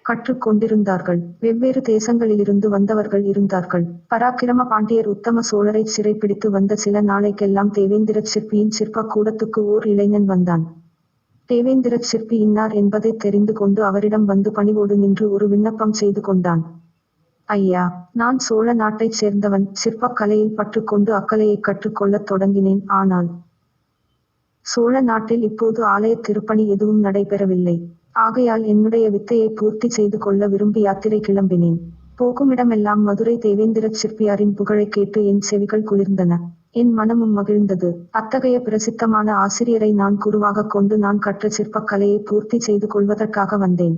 Speaker 1: கற்றுக் கொண்டிருந்தார்கள். வெவ்வேறு தேசங்களிலிருந்து வந்தவர்கள் இருந்தார்கள். பராக்கிரம பாண்டியர் உத்தம சோழரை சிறைப்பிடித்து வந்த சில நாளைக்கெல்லாம் தேவேந்திரச் சிற்பியின் சிற்பக் கூடத்துக்கு ஓர் இளைஞன் வந்தான். தேவேந்திரச் சிற்பி இன்னார் என்பதை தெரிந்து கொண்டு அவரிடம் வந்து பணிவோடு நின்று ஒரு விண்ணப்பம் செய்து கொண்டான். ஐயா, நான் சோழ நாட்டைச் சேர்ந்தவன். சிற்பக் கலையில் பற்று கொண்டு அக்கலையை கற்றுக்கொள்ளத் தொடங்கினேன். ஆனால் சோழ நாட்டில் இப்போது ஆலய திருப்பணி எதுவும் நடைபெறவில்லை. ஆகையால் என்னுடைய வித்தையை பூர்த்தி செய்து கொள்ள விரும்பி யாத்திரை கிளம்பினேன். போகுமிடமெல்லாம் மதுரை தேவேந்திரச் சிற்பியாரின் புகழைக் கேட்டு என் செவிகள் குளிர்ந்தன. என் மனமும் மகிழ்ந்தது. அத்தகைய பிரசித்தமான ஆசிரியரை நான் குருவாகக் கொண்டு நான் கற்ற சிற்பக் கலையை பூர்த்தி செய்து கொள்வதற்காக வந்தேன்.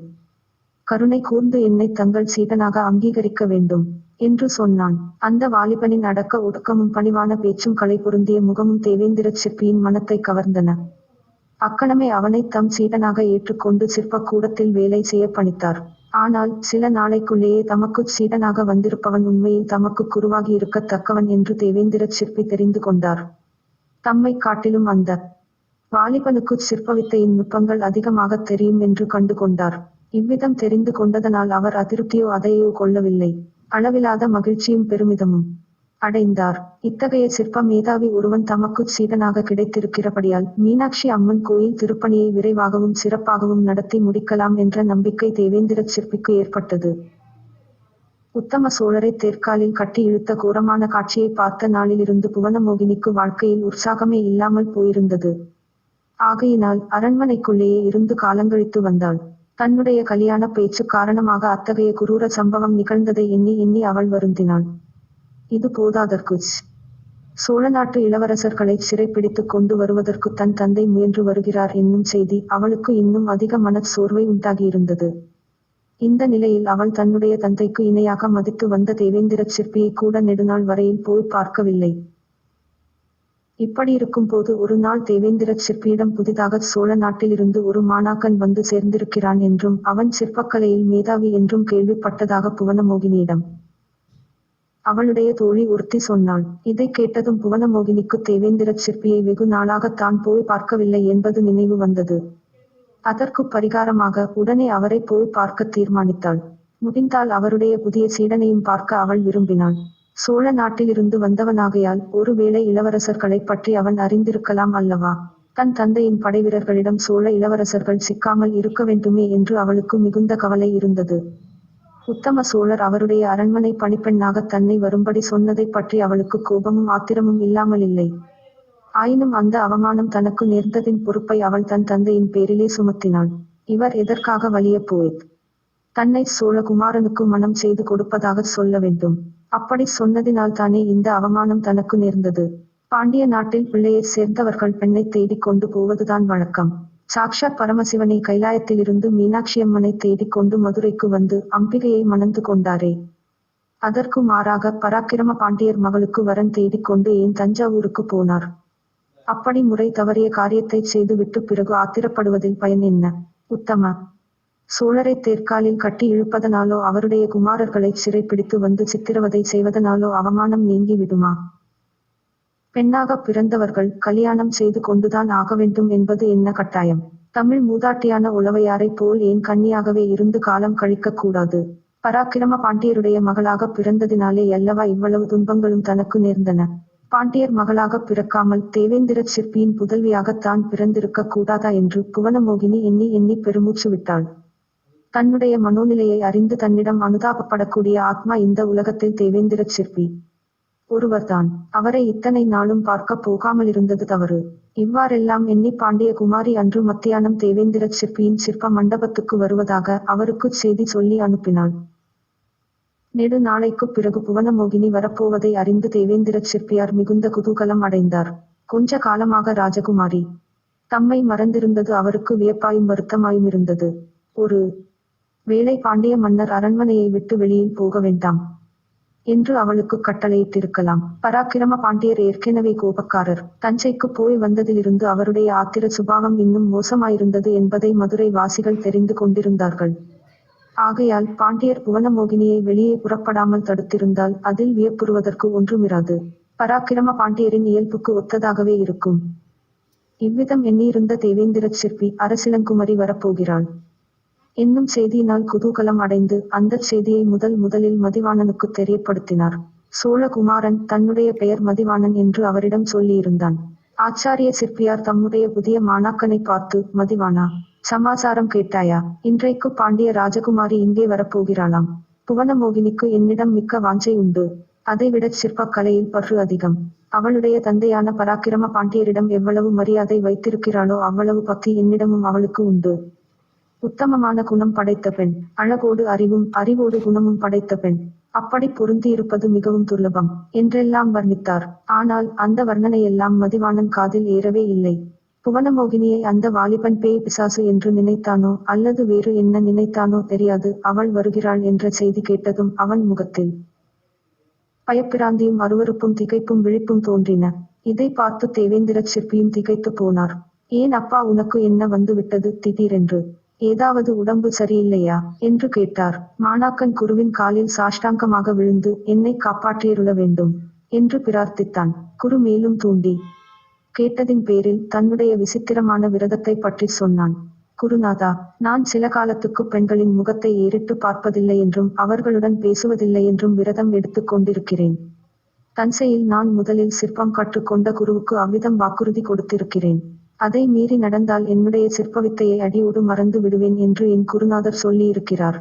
Speaker 1: கருணை கூர்ந்து என்னை தங்கள் சீடனாக அங்கீகரிக்க வேண்டும் என்று சொன்னான். அந்த வாலிபனின் அடக்க ஒடுக்கமும் பணிவான பேச்சும் கலை பொருந்திய முகமும் தேவேந்திரச் சிற்பியின் மனத்தை கவர்ந்தன. அக்கணமே அவனை தம் சீடனாக ஏற்றுக்கொண்டு சிற்பக் கூடத்தில் வேலை செய்ய பணித்தார். ஆனால் சில நாளைக்குள்ளேயே தமக்குச் சீடனாக வந்திருப்பவன் உண்மையில் தமக்கு குருவாகி இருக்கத் தக்கவன் என்று தேவேந்திரச் சிற்பி தெரிந்து கொண்டார். தம்மை காட்டிலும் அந்த வாலிபனுக்குச் சிற்பவித்தையின் நுட்பங்கள் அதிகமாகத் தெரியும் என்று கண்டு கொண்டார். இவ்விதம் தெரிந்து கொண்டதனால் அவர் அதிருப்தியோ அதையோ கொள்ளவில்லை. அளவிலாத மகிழ்ச்சியும் பெருமிதமும் அடைந்தார். இத்தகைய சிற்ப மேதாவி ஒருவன் தமக்குச் சீடனாக கிடைத்திருக்கிறபடியால் மீனாட்சி அம்மன் கோயில் திருப்பணியை விரைவாகவும் சிறப்பாகவும் நடத்தி முடிக்கலாம் என்ற நம்பிக்கை தேவேந்திரச் சிற்பிக்கு ஏற்பட்டது. உத்தம சோழரை தேர்காலில் கட்டி இழுத்த கோரமான காட்சியை பார்த்த நாளிலிருந்து புவனமோகினிக்கு வாழ்க்கையில் உற்சாகமே இல்லாமல் போயிருந்தது. ஆகையினால் அரண்மனைக்குள்ளேயே இருந்து காலங்கழித்து வந்தாள். தன்னுடைய கல்யாண பேச்சு காரணமாக அத்தகைய குரூர சம்பவம் நிகழ்ந்ததை எண்ணி எண்ணி அவள் வருந்தினாள். இது போதாதற்குச் சோழ நாட்டு இளவரசர்களை சிறைப்பிடித்துக் கொண்டு வருவதற்கு தன் தந்தை முயன்று வருகிறார் என்னும் செய்தி அவளுக்கு இன்னும் அதிக மனச் சோர்வை உண்டாகியிருந்தது. இந்த நிலையில் அவள் தன்னுடைய தந்தைக்கு இணையாக மதித்து வந்த தேவேந்திரச் சிற்பியை கூட நெடுநாள் வரையில் போய் பார்க்கவில்லை. இப்படியிருக்கும்போது ஒரு நாள் தேவேந்திரச் சிற்பியிடம் புதிதாக சோழ நாட்டிலிருந்து ஒரு மாணாக்கன் வந்து சேர்ந்திருக்கிறான் என்றும் அவன் சிற்பக்கலையில் மேதாவி என்றும் கேள்விப்பட்டதாக புவனமோகினியிடம் அவளுடைய தோழி ஒருத்தி சொன்னாள். இதை கேட்டதும் புவனமோகினிக்கு தேவேந்திரச் சிற்பியை வெகு நாளாக தான் போய் பார்க்கவில்லை என்பது நினைவு வந்தது. அதற்கு பரிகாரமாக உடனே அவரை போய் பார்க்க தீர்மானித்தாள். முடிந்தால் அவருடைய புதிய சீடனையும் பார்க்க அவள் விரும்பினாள். சோழ நாட்டிலிருந்து வந்தவனாகையால் ஒருவேளை இளவரசர்களைப் பற்றி அவன் அறிந்திருக்கலாம் அல்லவா? தன் தந்தையின் படைவீரர்களிடம் சோழ இளவரசர்கள் சிக்காமல் இருக்க வேண்டுமே என்று அவளுக்கு மிகுந்த கவலை இருந்தது. உத்தம சோழர் அவருடைய அரண்மனை பணிப்பெண்ணாக தன்னை வரும்படி சொன்னதைப் பற்றி அவளுக்கு கோபமும் ஆத்திரமும் இல்லாமல் இல்லை. ஆயினும் அந்த அவமானம் தனக்கு நேர்ந்ததின் பொறுப்பை அவள் தன் தந்தையின் பேரிலே சுமத்தினாள். இவர் எதற்காக வலியப் போய்த் தன்னை சோழகுமாரனுக்கு மனம் செய்து கொடுப்பதாக சொல்ல வேண்டும்? அப்படி சொன்னதினால் தானே இந்த அவமானம் தனக்கு நேர்ந்தது. பாண்டிய நாட்டில் பிள்ளையைச் சேர்ந்தவர்கள் பெண்ணை தேடிக் கொண்டு போவதுதான் வழக்கம். சாக்ஷாத் பரமசிவனை கைலாயத்திலிருந்து மீனாட்சியம்மனை தேடிக் கொண்டு மதுரைக்கு வந்து அம்பிகையை மணந்து கொண்டாரே. அதற்கு மாறாக பராக்கிரம பாண்டியர் மகளுக்கு வரன் தேடிக் கொண்டு ஏன் தஞ்சாவூருக்கு போனார்? அப்படி முறை தவறிய காரியத்தைச் செய்துவிட்டு பிறகு ஆத்திரப்படுவதில் பயன் என்ன? உத்தம சோழரை தேர்காலில் கட்டி இழுப்பதனாலோ அவருடைய குமாரர்களை சிறைப்பிடித்து வந்து சித்திரவதை செய்வதனாலோ அவமானம் நீங்கி விடுமா? பெண்ணாக பிறந்தவர்கள் கல்யாணம் செய்து கொண்டுதான் ஆக வேண்டும் என்பது என்ன கட்டாயம்? தமிழ் மூதாட்டியான உளவையாரைப் போல் ஏன் கன்னியாகவே இருந்து காலம் கழிக்கக் கூடாது? பராக்கிரம பாண்டியருடைய மகளாக பிறந்ததினாலே அல்லவா இவ்வளவு துன்பங்களும் தனக்கு நேர்ந்தன. பாண்டியர் மகளாக பிறக்காமல் தேவேந்திரச் சிற்பியின் புதல்வியாகத் தான் பிறந்திருக்க கூடாதா என்று புவனமோகினி எண்ணி எண்ணி பெருமூச்சு விட்டாள். தன்னுடைய மனோநிலையை அறிந்து தன்னிடம் அனுதாபப்படக்கூடிய ஆத்மா இந்த உலகத்தில் தேவேந்திரச் சிற்பி ஒருவர்தான். அவரை இத்தனை நாளும் பார்க்க போகாமலிருந்தது தவறு. இவ்வாறெல்லாம் எண்ணி பாண்டிய குமாரி அன்று மத்தியானம் தேவேந்திரச் சிற்பியின் சிற்ப மண்டபத்துக்கு வருவதாக அவருக்குச் செய்தி சொல்லி அனுப்பினாள். நெடு நாளைக்குப் பிறகு புவனமோகினி வரப்போவதை அறிந்து தேவேந்திரச் சிற்பியார் மிகுந்த குதூகலம் அடைந்தார். கொஞ்ச காலமாக ராஜகுமாரி தம்மை மறந்திருந்தது அவருக்கு வியப்பாயும் வருத்தமாயும் இருந்தது. ஒரு வேளை பாண்டிய மன்னர் அரண்மனையை விட்டு வெளியில் போக வேண்டாம் என்று அவளுக்கு கட்டளையிட்டிருக்கலாம். பராக்கிரம பாண்டியர் ஏற்கனவே கோபக்காரர். தஞ்சைக்கு போய் வந்ததிலிருந்து அவருடைய ஆத்திர சுபாவம் இன்னும் மோசமாயிருந்தது என்பதை மதுரை வாசிகள் தெரிந்து கொண்டிருந்தார்கள். ஆகையால் பாண்டியர் புவனமோகினியை வெளியே புறப்படாமல் தடுத்திருந்தால் அதில் வியப்புறுவதற்கு ஒன்றுமிராது. பராக்கிரம பாண்டியரின் இயல்புக்கு ஒத்ததாகவே இருக்கும். இவ்விதம் எண்ணியிருந்த தேவேந்திரச் சிற்பி அரசிளங்குமரி வரப்போகிறாள் என்னும் செய்தியினால் குதூகலம் அடைந்து அந்தச் செய்தியை முதலில் மதிவாணனுக்கு தெரியப்படுத்தினார். சோழகுமாரன் தன்னுடைய பெயர் மதிவாணன் என்று அவரிடம் சொல்லியிருந்தான். ஆச்சாரிய சிற்பியார் தம்முடைய புதிய மாணாக்கனை பார்த்து, மதிவாணா, சமாசாரம் கேட்டாயா? இன்றைக்கு பாண்டிய ராஜகுமாரி இங்கே வரப்போகிறாளாம். புவனமோகினிக்கு என்னிடம் மிக்க வாஞ்சை உண்டு. அதைவிடச் சிற்பக் கலையில் பற்று அதிகம். அவளுடைய தந்தையான பராக்கிரம பாண்டியரிடம் எவ்வளவு மரியாதை வைத்திருக்கிறாளோ அவ்வளவு பக்தி என்னிடமும் அவளுக்கு உண்டு. உத்தமமான குணம் படைத்த பெண். அழகோடு அறிவும் அறிவோடு குணமும் படைத்த பெண். அப்படி பொருந்தியிருப்பது மிகவும் துர்லபம் என்றெல்லாம் வர்ணித்தார். ஆனால் அந்த வர்ணனையெல்லாம் மதிவாணன் காதில் ஏறவே இல்லை. புவனமோகினியை அந்த வாலிபன் பேய் பிசாசு என்று நினைத்தானோ அல்லது வேறு என்ன நினைத்தானோ தெரியாது. அவள் வருகிறாள் என்ற செய்தி கேட்டதும் அவன் முகத்தில் பயப்பிராந்தியும் அருவருப்பும் திகைப்பும் விழிப்பும் தோன்றின. இதை பார்த்து தேவேந்திரச் சிற்பியும் திகைத்து போனார். ஏன் அப்பா, உனக்கு என்ன வந்து விட்டது திடீரென்று? ஏதாவது உடம்பு சரியில்லையா என்று கேட்டார். மாணாக்கன் குருவின் காலில் சாஷ்டாங்கமாக விழுந்து என்னை காப்பாற்றியருள வேண்டும் என்று பிரார்த்தித்தான். குரு மேலும் தூண்டி கேட்டதின் பேரில் தன்னுடைய விசித்திரமான விரதத்தை பற்றி சொன்னான். குருநாதா, நான் சில காலத்துக்கு பெண்களின் முகத்தை ஏறிட்டு பார்ப்பதில்லை என்றும் அவர்களுடன் பேசுவதில்லை என்றும் விரதம் எடுத்துக் கொண்டிருக்கிறேன். தஞ்சையில் நான் முதலில் சிற்பம் கற்றுக்கொண்ட குருவுக்கு அவ்விதம் வாக்குறுதி கொடுத்திருக்கிறேன். அதை மீறி நடந்தால் என்னுடைய சிற்பவித்தையை அடியோடு மறந்து விடுவேன் என்று என் குருநாதர் சொல்லியிருக்கிறார்.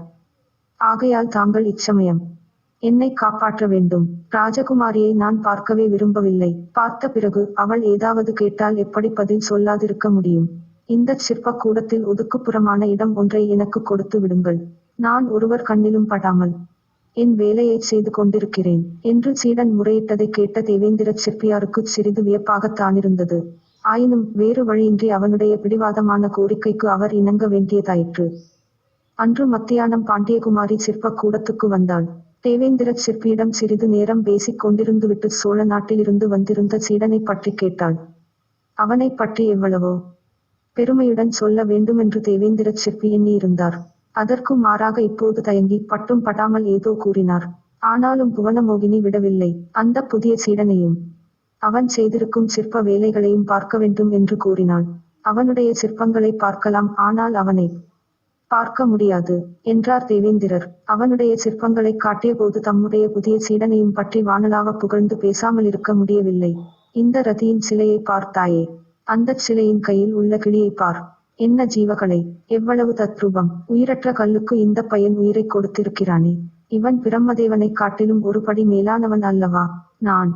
Speaker 1: ஆகையால் தாங்கள் இச்சமயம் என்னை காப்பாற்ற வேண்டும். ராஜகுமாரியை நான் பார்க்கவே விரும்பவில்லை. பார்த்த பிறகு அவள் ஏதாவது கேட்டால் எப்படி பதில் சொல்லாதிருக்க முடியும்? இந்தச் சிற்பக் கூடத்தில் ஒதுக்குப்புறமான இடம் ஒன்றை எனக்கு கொடுத்து விடுங்கள். நான் ஒருவர் கண்ணிலும் படாமல் என் வேலையைச் செய்து கொண்டிருக்கிறேன் என்று சீடன் முறையிட்டதை கேட்ட தேவேந்திரச் சிற்பியாருக்குச் சிறிது வியப்பாகத்தானிருந்தது. ஆயினும் வேறு வழியின்றி அவனுடைய பிடிவாதமான கோரிக்கைக்கு அவர் இணங்க வேண்டியதாயிற்று. அன்று மத்தியானம் பாண்டியகுமாரி சிற்பக் கூடத்துக்கு வந்தாள். தேவேந்திரச் சிற்பியிடம் சிறிது நேரம் பேசிக் கொண்டிருந்துவிட்டு சோழ நாட்டிலிருந்து வந்திருந்த சீடனை பற்றி கேட்டாள். அவனை பற்றி எவ்வளவோ பெருமையுடன் சொல்ல வேண்டுமென்று தேவேந்திரச் சிற்பி எண்ணியிருந்தார். அதற்கு மாறாக இப்போது தயங்கி பட்டும் படாமல் ஏதோ கூறினார். ஆனாலும் புவனமோகினி விடவில்லை. அந்த புதிய சீடனையும் அவன் செய்திருக்கும் சிற்ப வேலைகளையும் பார்க்க வேண்டும் என்று கூறினாள். அவனுடைய சிற்பங்களை பார்க்கலாம், ஆனால் அவனை பார்க்க முடியாது என்றார் தேவேந்திரர். அவனுடைய சிற்பங்களை காட்டிய போது தம்முடைய புதிய சீடனையும் பற்றி வானலாவ புகழ்ந்து பேசாமல் இருக்க முடியவில்லை. இந்த ரதியின் சிலையை பார்த்தாயே, அந்தச் சிலையின் கையில் உள்ள கிளியை பார். என்ன ஜீவகலை, எவ்வளவு தத்ரூபம்! உயிரற்ற கல்லுக்கு இந்த பையன் உயிரை கொடுத்திருக்கிறானே. இவன் பிரம்மதேவனை காட்டிலும் ஒரு படி மேலானவன் அல்லவா? நான்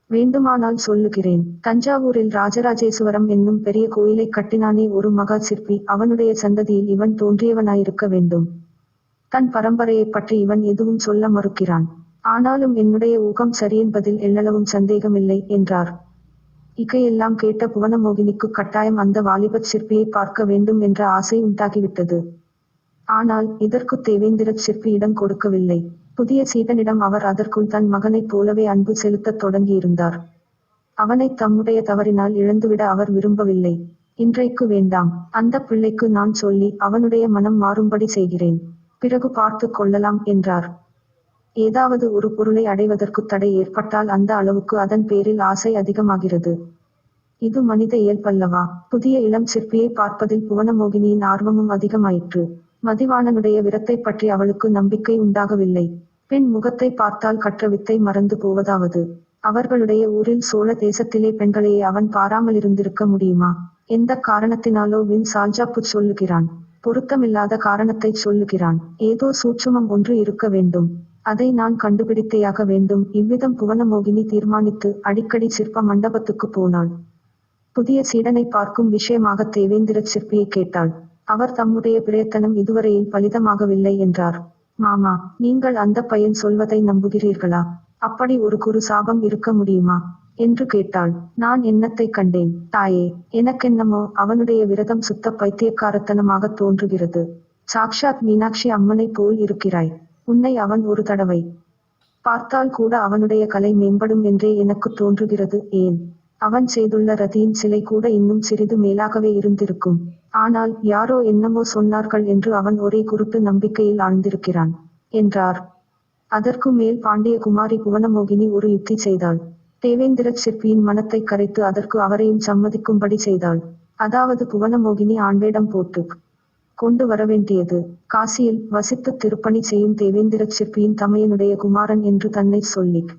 Speaker 1: வேண்டுமானால் சொல்லுகிறேன். தஞ்சாவூரில் ராஜராஜேசுவரம் என்னும் பெரிய கோயிலை கட்டினானே ஒரு மகா சிற்பி, அவனுடைய சந்ததியில் இவன் தோன்றியவனாயிருக்க வேண்டும். தன் பரம்பரையைப் பற்றி இவன் எதுவும் சொல்ல மறுக்கிறான். ஆனாலும் என்னுடைய ஊகம் சரியென்பதில் எள்ளளவும் சந்தேகமில்லை என்றார். இகையெல்லாம் கேட்ட புவனமோகினிக்கு கட்டாயம் அந்த வாலிபச் சிற்பியை பார்க்க வேண்டும் என்ற ஆசை உண்டாகிவிட்டது. ஆனால் இதற்கு தேவேந்திரச் சிற்பி இடம் கொடுக்கவில்லை. புதிய சீடனிடம் அவர் அதற்குள் தன் மகனைப் போலவே அன்பு செலுத்தத் தொடங்கியிருந்தார். அவனை தம்முடைய தவறினால் இழந்துவிட அவர் விரும்பவில்லை. இன்றைக்கு வேண்டாம், அந்த பிள்ளைக்கு நான் சொல்லி அவனுடைய மனம் மாறும்படி செய்கிறேன். பிறகு பார்த்து கொள்ளலாம் என்றார். ஏதாவது ஒரு பொருளை அடைவதற்கு தடை ஏற்பட்டால் அந்த அளவுக்கு அதன் பேரில் ஆசை அதிகமாகிறது. இது மனித இயல்பல்லவா? புதிய இளம் சிற்பியை பார்ப்பதில் புவனமோகினியின் ஆர்வமும் அதிகமாயிற்று. மதிவாணனுடைய விரத்தை பற்றி அவளுக்கு நம்பிக்கை உண்டாகவில்லை. பெண் முகத்தை பார்த்தால் கற்ற வித்தை மறந்து போவதாவது? அவர்களுடைய ஊரில் சோழ தேசத்திலே பெண்களையே அவன் பாராமலிருந்திருக்க முடியுமா? எந்த காரணத்தினாலோ வின் சால்ஜாப்புச் சொல்லுகிறான். பொருத்தமில்லாத காரணத்தைச் சொல்லுகிறான். ஏதோ சூட்சுமம் ஒன்று இருக்க வேண்டும். அதை நான் கண்டுபிடித்தேயாக வேண்டும். இவ்விதம் புவனமோகினி தீர்மானித்து அடிக்கடி சிற்ப மண்டபத்துக்கு போனாள். புதிய சீடனை பார்க்கும் விஷயமாக தேவேந்திரச் சிற்பியை கேட்டாள். அவர் தம்முடைய பிரயத்தனம் இதுவரையில் பலிதமாகவில்லை என்றார். மாமா, நீங்கள் அந்த பையன் சொல்வதை நம்புகிறீர்களா? அப்படி ஒரு குரு சாபம் இருக்க முடியுமா என்று கேட்டாள். நான் என்னத்தை கண்டேன் தாயே? எனக்கென்னமோ அவனுடைய விரதம் சுத்த பைத்தியக்காரத்தனமாக தோன்றுகிறது. சாக்ஷாத் மீனாட்சி அம்மனை போல் இருக்கிறாய். உன்னை அவன் ஒரு தடவை பார்த்தால் கூட அவனுடைய கலை மேம்படும் என்றே எனக்கு தோன்றுகிறது. ஏன், அவன் செய்துள்ள ரதியின் சிலை கூட இன்னும் சிறிது மேலாகவே இருந்திருக்கும். ஆனால் யாரோ என்னமோ சொன்னார்கள் என்று அவன் ஒரே குருட்டு நம்பிக்கையில் ஆழ்ந்திருக்கிறான் என்றார். அதற்கு மேல் பாண்டிய குமாரி புவனமோகினி ஒரு யுக்தி செய்தாள். தேவேந்திரச் சிற்பியின் மனத்தை கரைத்து அதற்கு அவரையும் சம்மதிக்கும்படி செய்தாள். அதாவது புவனமோகினி ஆண்வேடம் போட்டு கொண்டு வரவேண்டியது. காசியில் வசித்து திருப்பணி செய்யும் தேவேந்திரச் சிற்பியின் தமையனுடைய குமாரன் என்று தன்னை சொல்லிக்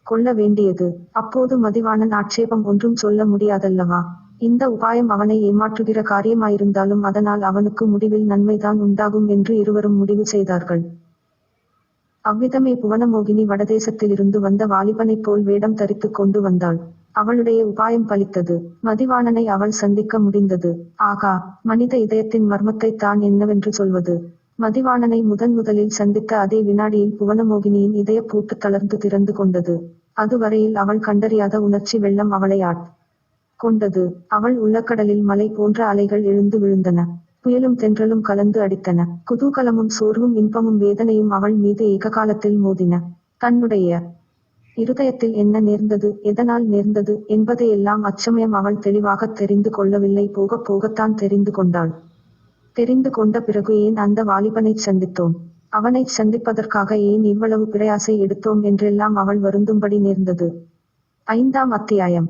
Speaker 1: கொள்ள வேண்டியது. அப்போது மதிவாணன் ஆட்சேபம் ஒன்றும் சொல்ல முடியாதல்லவா? இந்த உபாயம் அவனை ஏமாற்றுகிற காரியமாயிருந்தாலும் அதனால் அவனுக்கு முடிவில் நன்மைதான் உண்டாகும் என்று இருவரும் முடிவு செய்தார்கள். அவ்விதமே புவனமோகினி வடதேசத்திலிருந்து வந்த வாலிபனைப் போல் வேடம் தரித்து கொண்டு வந்தாள். அவளுடைய உபாயம் பலித்தது. மதிவாணனை அவள் சந்திக்க முடிந்தது. ஆகா, மனித இதயத்தின் மர்மத்தை தான் என்னவென்று சொல்வது? மதிவாணனை முதலில் சந்தித்த அதே வினாடியில் புவனமோகினியின் இதய பூட்டு தளர்ந்து திறந்து கொண்டது. அதுவரையில் அவள் கண்டறியாத உணர்ச்சி வெள்ளம் அவளை கொண்டது. அவள் உள்ளக்கடலில் மலை போன்ற அலைகள் எழுந்து விழுந்தன. புயலும் தென்றலும் கலந்து அடித்தன. குதூகலமும் சோர்வும் இன்பமும் வேதனையும் அவள் மீது ஏககாலத்தில் மோதின. தன்னுடைய இருதயத்தில் என்ன நேர்ந்தது, எதனால் நேர்ந்தது என்பதையெல்லாம் அச்சமயம் அவள் தெளிவாகத் தெரிந்து கொள்ளவில்லை. போகப் போகத்தான் தெரிந்து கொண்டாள். தெரிந்து கொண்ட பிறகு ஏன் அந்த வாலிபனைச் சந்தித்தோம், அவனைச் சந்திப்பதற்காக ஏன் இவ்வளவு பிரயாசை எடுத்தோம் என்றெல்லாம் அவள் வருந்தும்படி நேர்ந்தது. 5ஆம் அத்தியாயம்.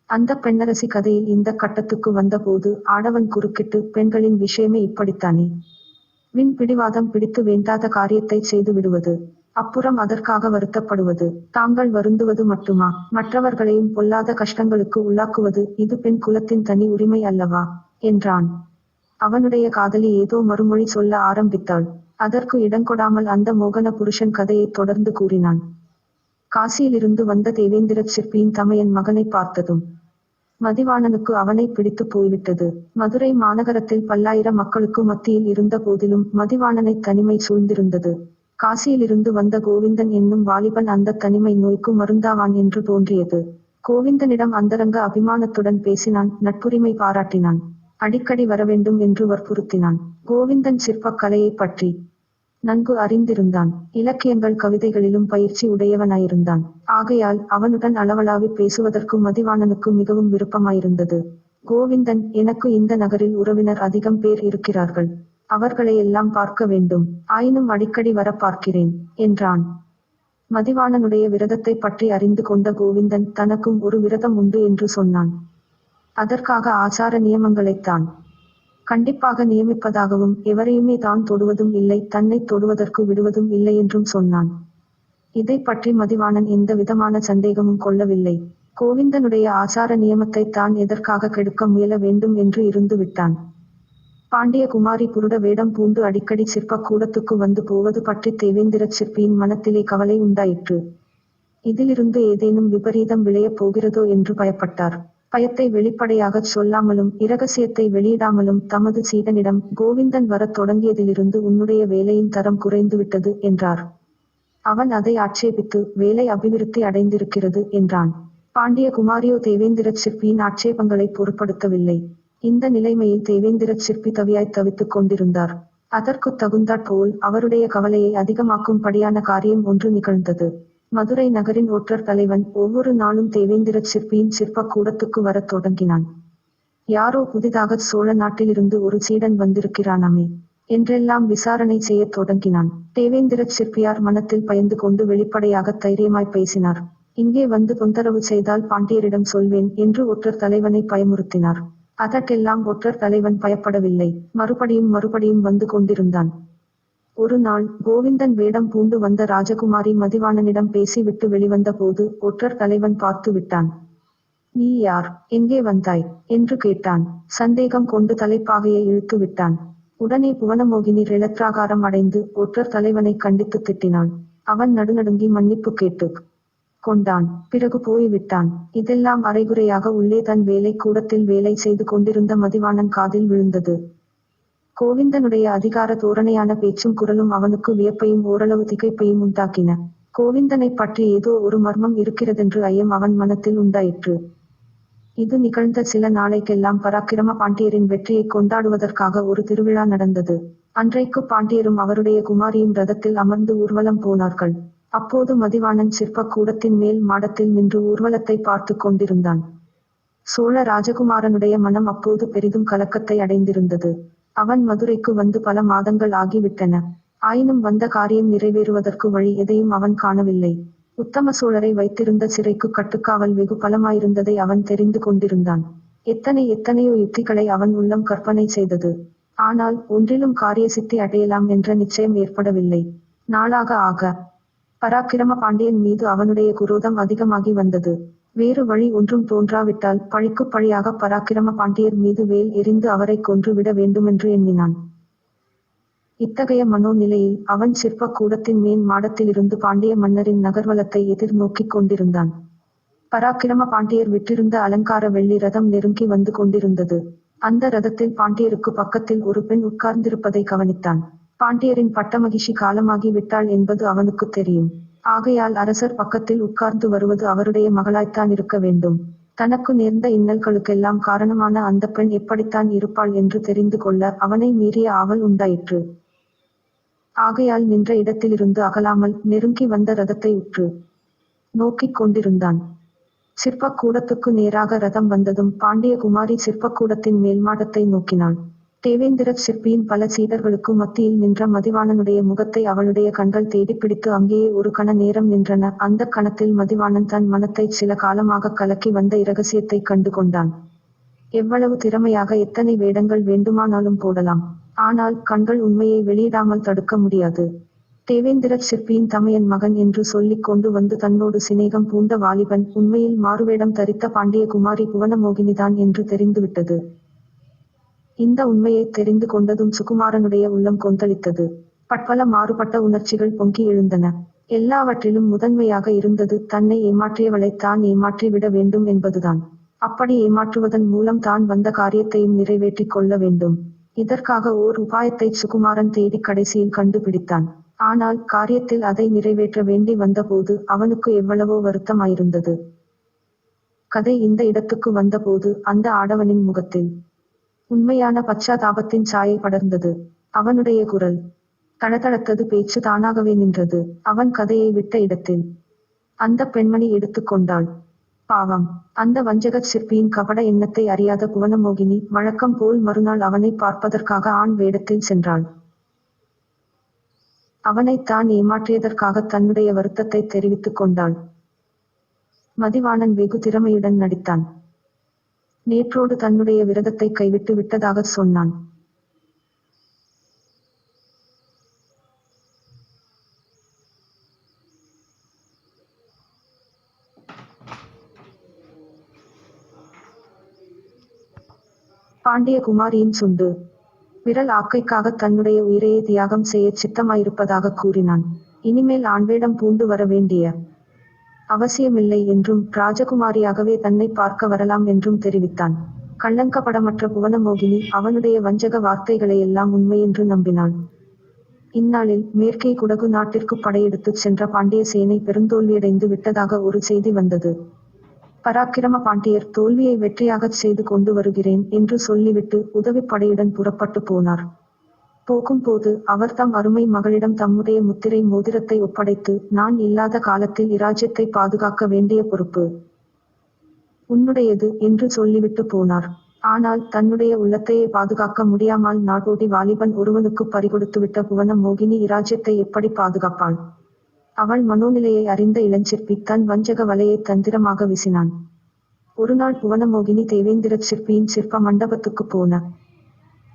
Speaker 1: அந்த பெண்ணரசி கதையில் இந்த கட்டத்துக்கு வந்தபோது ஆடவன் குறுக்கிட்டு, பெண்களின் விஷயமே இப்படித்தானே, வின் பிடிவாதம் பிடித்து வேண்டாத காரியத்தை செய்து விடுவது, அப்புறம் அதற்காக வருத்தப்படுவது, தாங்கள் வருந்துவது மட்டுமா, மற்றவர்களையும் பொல்லாத கஷ்டங்களுக்கு உள்ளாக்குவது, இது பெண் குலத்தின் தனி உரிமை அல்லவா என்றான். அவனுடைய காதலி ஏதோ மறுமொழி சொல்ல ஆரம்பித்தாள். அதற்கு இடங்கொடாமல் அந்த மோகன புருஷன் கதையை தொடர்ந்து கூறினான். காசியிலிருந்து வந்த தேவேந்திரச் சிற்பியின் தமையன் மகனை பார்த்ததும் மதிவாணனுக்கு அவனை பிடித்து போய்விட்டது. மதுரை மாநகரத்தில் பல்லாயிரம் மக்களுக்கு மத்தியில் இருந்த போதிலும் மதிவாணனை தனிமை சூழ்ந்திருந்தது. காசியிலிருந்து வந்த கோவிந்தன் என்னும் வாலிபன் அந்த தனிமை நோய்க்கு மருந்தாவான் என்று தோன்றியது. கோவிந்தனிடம் அந்தரங்க அபிமானத்துடன் பேசினான். நட்புரிமை பாராட்டினான். அடிக்கடி வரவேண்டும் என்று வற்புறுத்தினான். கோவிந்தன் சிற்பக் கலையை பற்றி நன்கு அறிந்திருந்தான். இலக்கியங்கள் கவிதைகளிலும் பயிற்சி உடையவனாயிருந்தான். ஆகையால் அவனுடன் அளவளாவி பேசுவதற்கு மதிவாணனுக்கு மிகவும் விருப்பமாயிருந்தது. கோவிந்தன், எனக்கு இந்த நகரில் உறவினர் அதிகம் பேர் இருக்கிறார்கள். அவர்களையெல்லாம் பார்க்க வேண்டும். ஆயினும் அடிக்கடி வர பார்க்கிறேன் என்றான். மதிவாணனுடைய விரதத்தை பற்றி அறிந்து கொண்ட கோவிந்தன் தனக்கும் ஒரு விரதம் உண்டு என்று சொன்னான். அதற்காக ஆசார நியமங்களைத்தான் கண்டிப்பாக நியமிப்பதாகவும் எவரையுமே தான் தொடுவதும் இல்லை, தன்னை தொடுவதற்கு விடுவதும் இல்லை என்றும் சொன்னான். இதை பற்றி மதிவாணன் எந்த விதமான சந்தேகமும் கொள்ளவில்லை. கோவிந்தனுடைய ஆசார நியமத்தை தான் எதற்காக கெடுக்க முயல வேண்டும் என்று இருந்து விட்டான். பாண்டிய குமாரி குருட வேடம் பூண்டு அடிக்கடி சிற்பக் கூடத்துக்கு வந்து போவது பற்றி தேவேந்திரச் சிற்பியின் மனத்திலே கவலை உண்டாயிற்று. இதிலிருந்து ஏதேனும் விபரீதம் விளையப் போகிறதோ என்று பயப்பட்டார். பயத்தை வெளிப்படையாகச் சொல்லாமலும் இரகசியத்தை வெளியிடாமலும் தமது சீடனிடம், கோவிந்தன் வரத் தொடங்கியதிலிருந்து உன்னுடைய வேலையின் தரம் குறைந்துவிட்டது என்றார். அவன் அதை ஆட்சேபித்து, வேலை அபிவிருத்தி அடைந்திருக்கிறது என்றான். பாண்டிய குமாரியோ தேவேந்திரச் சிற்பியின் ஆட்சேபங்களை பொருட்படுத்தவில்லை. இந்த நிலைமையில் தேவேந்திரச் சிற்பி தவியாய் தவித்துக் கொண்டிருந்தார். அதற்குத் தகுந்தாற்போல் அவருடைய கவலையை அதிகமாக்கும்படியான காரியம் ஒன்று நிகழ்ந்தது. மதுரை நகரின் ஒற்றர் தலைவன் ஒவ்வொரு நாளும் தேவேந்திரச் சிற்பியின் சிற்பக் கூடத்துக்கு வரத் தொடங்கினான். யாரோ புதிதாக சோழ நாட்டிலிருந்து ஒரு சீடன் வந்திருக்கிறானாமே என்றெல்லாம் விசாரணை செய்யத் தொடங்கினான். தேவேந்திர சிற்பியார் மனத்தில் பயந்து கொண்டு வெளிப்படையாக தைரியமாய் பேசினார். இங்கே வந்து தொந்தரவு செய்தால் பாண்டியரிடம் சொல்வேன் என்று ஒற்றர் தலைவனை பயமுறுத்தினார். அதற்கெல்லாம் ஒற்றர் தலைவன் பயப்படவில்லை. மறுபடியும் வந்து கொண்டிருந்தான். ஒரு நாள் கோவிந்தன் வேடம் பூண்டு வந்த ராஜகுமாரி மதிவாணனிடம் பேசி விட்டு வெளிவந்த போது ஒற்றர் தலைவன் பார்த்து விட்டான். நீ யார், எங்கே வந்தாய் என்று கேட்டான். சந்தேகம் கொண்டு தலைப்பாகையை இழுத்து விட்டான். உடனே புவனமோகினி ரிளத்ராகாரம் அடைந்து ஒற்றர் தலைவனை கண்டித்து திட்டினான். அவன் நடுநடுங்கி மன்னிப்பு கேட்டு கொண்டான். பிறகு போய்விட்டான். இதெல்லாம் அரைகுறையாக உள்ளே தன் வேலை கூடத்தில் வேலை செய்து கொண்டிருந்த மதிவாணன் காதில் விழுந்தது. கோவிந்தனுடைய அதிகார தோரணையான பேச்சும் குரலும் அவனுக்கு வியப்பையும் ஓரளவு திகைப்பையும் உண்டாக்கின. கோவிந்தனைப் பற்றி ஏதோ ஒரு மர்மம் இருக்கிறதென்று ஐயம் அவன் மனத்தில் உண்டாயிற்று. இது நிகழ்ந்த சில நாளைக்கெல்லாம் பராக்கிரம பாண்டியரின் வெற்றியை கொண்டாடுவதற்காக ஒரு திருவிழா நடந்தது. அன்றைக்கு பாண்டியரும் அவருடைய குமாரியும் ரதத்தில் அமர்ந்து ஊர்வலம் போனார்கள். அப்போது மதிவாணன் சிற்பக் கூடத்தின் மேல் மாடத்தில் நின்று ஊர்வலத்தை பார்த்து கொண்டிருந்தான். சோழ ராஜகுமாரனுடைய மனம் அப்போது பெரிதும் கலக்கத்தை அடைந்திருந்தது. அவன் மதுரைக்கு வந்து பல மாதங்கள் ஆகிவிட்டன. ஆயினும் வந்த காரியம் நிறைவேறுவதற்கு வழி எதையும் அவன் காணவில்லை. உத்தம சோழரை வைத்திருந்த சிறைக்கு கட்டுக்காவல் வெகு பலமாயிருந்ததை அவன் தெரிந்து கொண்டிருந்தான். எத்தனையோ யுக்திகளை அவன் உள்ளம் கற்பனை செய்தது. ஆனால் ஒன்றிலும் காரிய சித்தி அடையலாம் என்ற நிச்சயம் ஏற்படவில்லை. நாளாக ஆக பராக்கிரம பாண்டியன் மீது அவனுடைய குரோதம் அதிகமாகி வந்தது. வேறு வழி ஒன்றும் தோன்றாவிட்டால் பழிக்கு பழியாக பராக்கிரம பாண்டியர் மீது வேல் எறிந்து அவரை கொன்று விட வேண்டுமென்று எண்ணினான். இத்தகைய மனோநிலையில் அவன் சிற்பக் கூடத்தின் மேன் மாடத்திலிருந்து பாண்டிய மன்னரின் நகர்வலத்தை எதிர் நோக்கிக் கொண்டிருந்தான். பராக்கிரம பாண்டியர் விட்டிருந்த அலங்கார வெள்ளி ரதம் நெருங்கி வந்து கொண்டிருந்தது. அந்த ரதத்தில் பாண்டியருக்கு பக்கத்தில் ஒரு பெண் உட்கார்ந்திருப்பதை கவனித்தான். பாண்டியரின் பட்டமகிஷி காலமாகி விட்டாள் என்பது அவனுக்கு தெரியும். ஆகையால் அரசர் பக்கத்தில் உட்கார்ந்து வருவது அவருடைய மகளாய்த்தான் இருக்க வேண்டும். தனக்கு நேர்ந்த இன்னல்களுக்கெல்லாம் காரணமான அந்த பெண் எப்படித்தான் இருப்பாள் என்று தெரிந்து கொள்ள அவனை மீறிய ஆவல் உண்டாயிற்று. ஆகையால் நின்ற இடத்திலிருந்து அகலாமல் நெருங்கி வந்த ரதத்தை உற்று நோக்கிக் கொண்டிருந்தான். சிற்பக் கூடத்துக்கு நேராக ரதம் வந்ததும் பாண்டிய குமாரி சிற்பக்கூடத்தின் மேல்மாடத்தை நோக்கினாள். தேவேந்திர சிற்பியின் பல சீடர்களுக்கு மத்தியில் நின்ற மதிவாணனுடைய முகத்தை அவளுடைய கண்கள் தேடிப்பிடித்து அங்கேயே ஒரு கண நேரம் நின்றன. அந்த கணத்தில் மதிவாணன் தன் மனத்தை சில காலமாக கலக்கி வந்த இரகசியத்தை கண்டு கொண்டான். எவ்வளவு திறமையாக எத்தனை வேடங்கள் வேண்டுமானாலும் போடலாம். ஆனால் கண்கள் உண்மையை வெளியிடாமல் தடுக்க முடியாது. தேவேந்திர சிற்பியின் தமையன் மகன் என்று சொல்லிக் கொண்டு வந்து தன்னோடு சிநேகம் பூண்ட வாலிபன் உண்மையில் மாறுவேடம் தரித்த பாண்டிய குமாரி புவனமோகினிதான் என்று தெரிந்துவிட்டது. இந்த உண்மையை தெரிந்து கொண்டதும் சுகுமாரனுடைய உள்ளம் கொந்தளித்தது. பற்பல மாறுபட்ட உணர்ச்சிகள் பொங்கி எழுந்தன. எல்லாவற்றிலும் முதன்மையாக இருந்தது தன்னை ஏமாற்றியவளை தான் ஏமாற்றி விட வேண்டும் என்பதுதான். அப்படி ஏமாற்றுவதன் மூலம் தான் வந்த காரியத்தையும் நிறைவேற்றிக் கொள்ள வேண்டும். இதற்காக ஓர் உபாயத்தை சுகுமாரன் தேடி கடைசியில் கண்டுபிடித்தான். ஆனால் காரியத்தில் அதை நிறைவேற்ற வேண்டி வந்தபோது அவனுக்கு எவ்வளவோ வருத்தமாயிருந்தது. கதை இந்த இடத்துக்கு வந்தபோது அந்த ஆடவனின் முகத்தில் உண்மையான பச்சாதாபத்தின் சாயை படர்ந்தது. அவனுடைய குரல் தளதளத்தது, பேச்சு தானாகவே நின்றது. அவன் கதையை விட்ட இடத்தில் அந்த பெண்மணி எடுத்துக்கொண்டாள். பாவம், அந்த வஞ்சகச் சிற்பியின் கபட எண்ணத்தை அறியாத புவனமோகினி வழக்கம் போல் மறுநாள் அவனை பார்ப்பதற்காக ஆண் வேடத்தில் சென்றாள். அவனை தான் ஏமாற்றியதற்காக தன்னுடைய வருத்தத்தை தெரிவித்துக் கொண்டாள். மதிவாணன் வெகு திறமையுடன் நடித்தான். நேற்றோடு தன்னுடைய விரதத்தை கைவிட்டு விட்டதாக சொன்னான். பாண்டிய குமாரியின் சுண்டு விரல் ஆக்கைக்காக தன்னுடைய உயிரையே தியாகம் செய்ய சித்தமாயிருப்பதாக கூறினான். இனிமேல் ஆண்வேடம் பூண்டு வர வேண்டிய அவசியமில்லை என்றும் ராஜகுமாரியாகவே தன்னை பார்க்க வரலாம் என்றும் தெரிவித்தான். கள்ளங்கபடமற்ற புவனமோகினி அவனுடைய வஞ்சக வார்த்தைகளையெல்லாம் உண்மையென்று நம்பினாள். இந்நாளில் மேற்கே குடகு நாட்டிற்கு படையெடுத்துச் சென்ற பாண்டிய சேனை பெருந்தோல்வியடைந்து விட்டதாக ஒரு செய்தி வந்தது. பராக்கிரம பாண்டியர் தோல்வியை வெற்றியாகச் செய்து கொண்டு வருகிறேன் என்று சொல்லிவிட்டு உதவிப்படையுடன் புறப்பட்டு போனார். போகும்போது அவர் தம் அருமை மகளிடம் தம்முடைய முத்திரை மோதிரத்தை ஒப்படைத்து, நான் இல்லாத காலத்தில் இராஜ்யத்தை பாதுகாக்க வேண்டிய பொறுப்பு உன்னுடையது என்று சொல்லிவிட்டு போனார். ஆனால் தன்னுடைய உள்ளத்தையே பாதுகாக்க முடியாமல் நாடோடி வாலிபன் ஒருவனுக்கு பறிகொடுத்துவிட்ட புவன மோகினி இராஜ்யத்தை எப்படி பாதுகாப்பாள்? அவள் மனோநிலையை அறிந்த இளஞ்சிற்பி தன் வஞ்சக வலையை தந்திரமாக வீசினான். ஒருநாள் புவனமோகினி தேவேந்திரச் சிற்பியின் சிற்ப மண்டபத்துக்குப் போன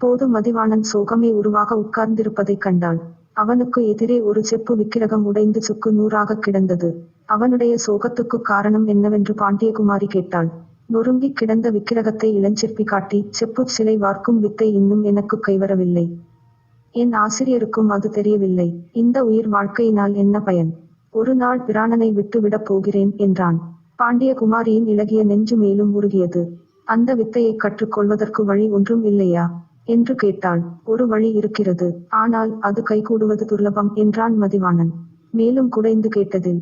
Speaker 1: போது மதிவாணன் சோகமே உருவாக உட்கார்ந்திருப்பதைக் கண்டாள். அவனுக்கு எதிரே ஒரு செப்பு விக்கிரகம் உடைந்து சுக்கு நூறாக கிடந்தது. அவனுடைய சோகத்துக்குக் காரணம் என்னவென்று பாண்டியகுமாரி கேட்டாள். நொறுங்கிக் கிடந்த விக்கிரகத்தை இளஞ்சிற்பி காட்டி, செப்புச் சிலை வார்க்கும் வித்தை இன்னும் எனக்குக் கைவரவில்லை. என் ஆசிரியருக்கும் அது தெரியவில்லை. இந்த உயிர் வாழ்க்கையினால் என்ன பயன்? ஒரு நாள் பிராணனை விட்டு விடப் போகிறேன் என்றான். பாண்டியகுமாரியின் இளகிய நெஞ்சு மேலும் உருகியது. அந்த வித்தையைக் கற்றுக்கொள்வதற்கு வழி ஒன்றும் இல்லையா என்று கேட்டாள். ஒரு வழி இருக்கிறது. ஆனால் அது கைகூடுவது துர்லபம் என்றான் மதிவாணன். மேலும் குடைந்து கேட்டதில்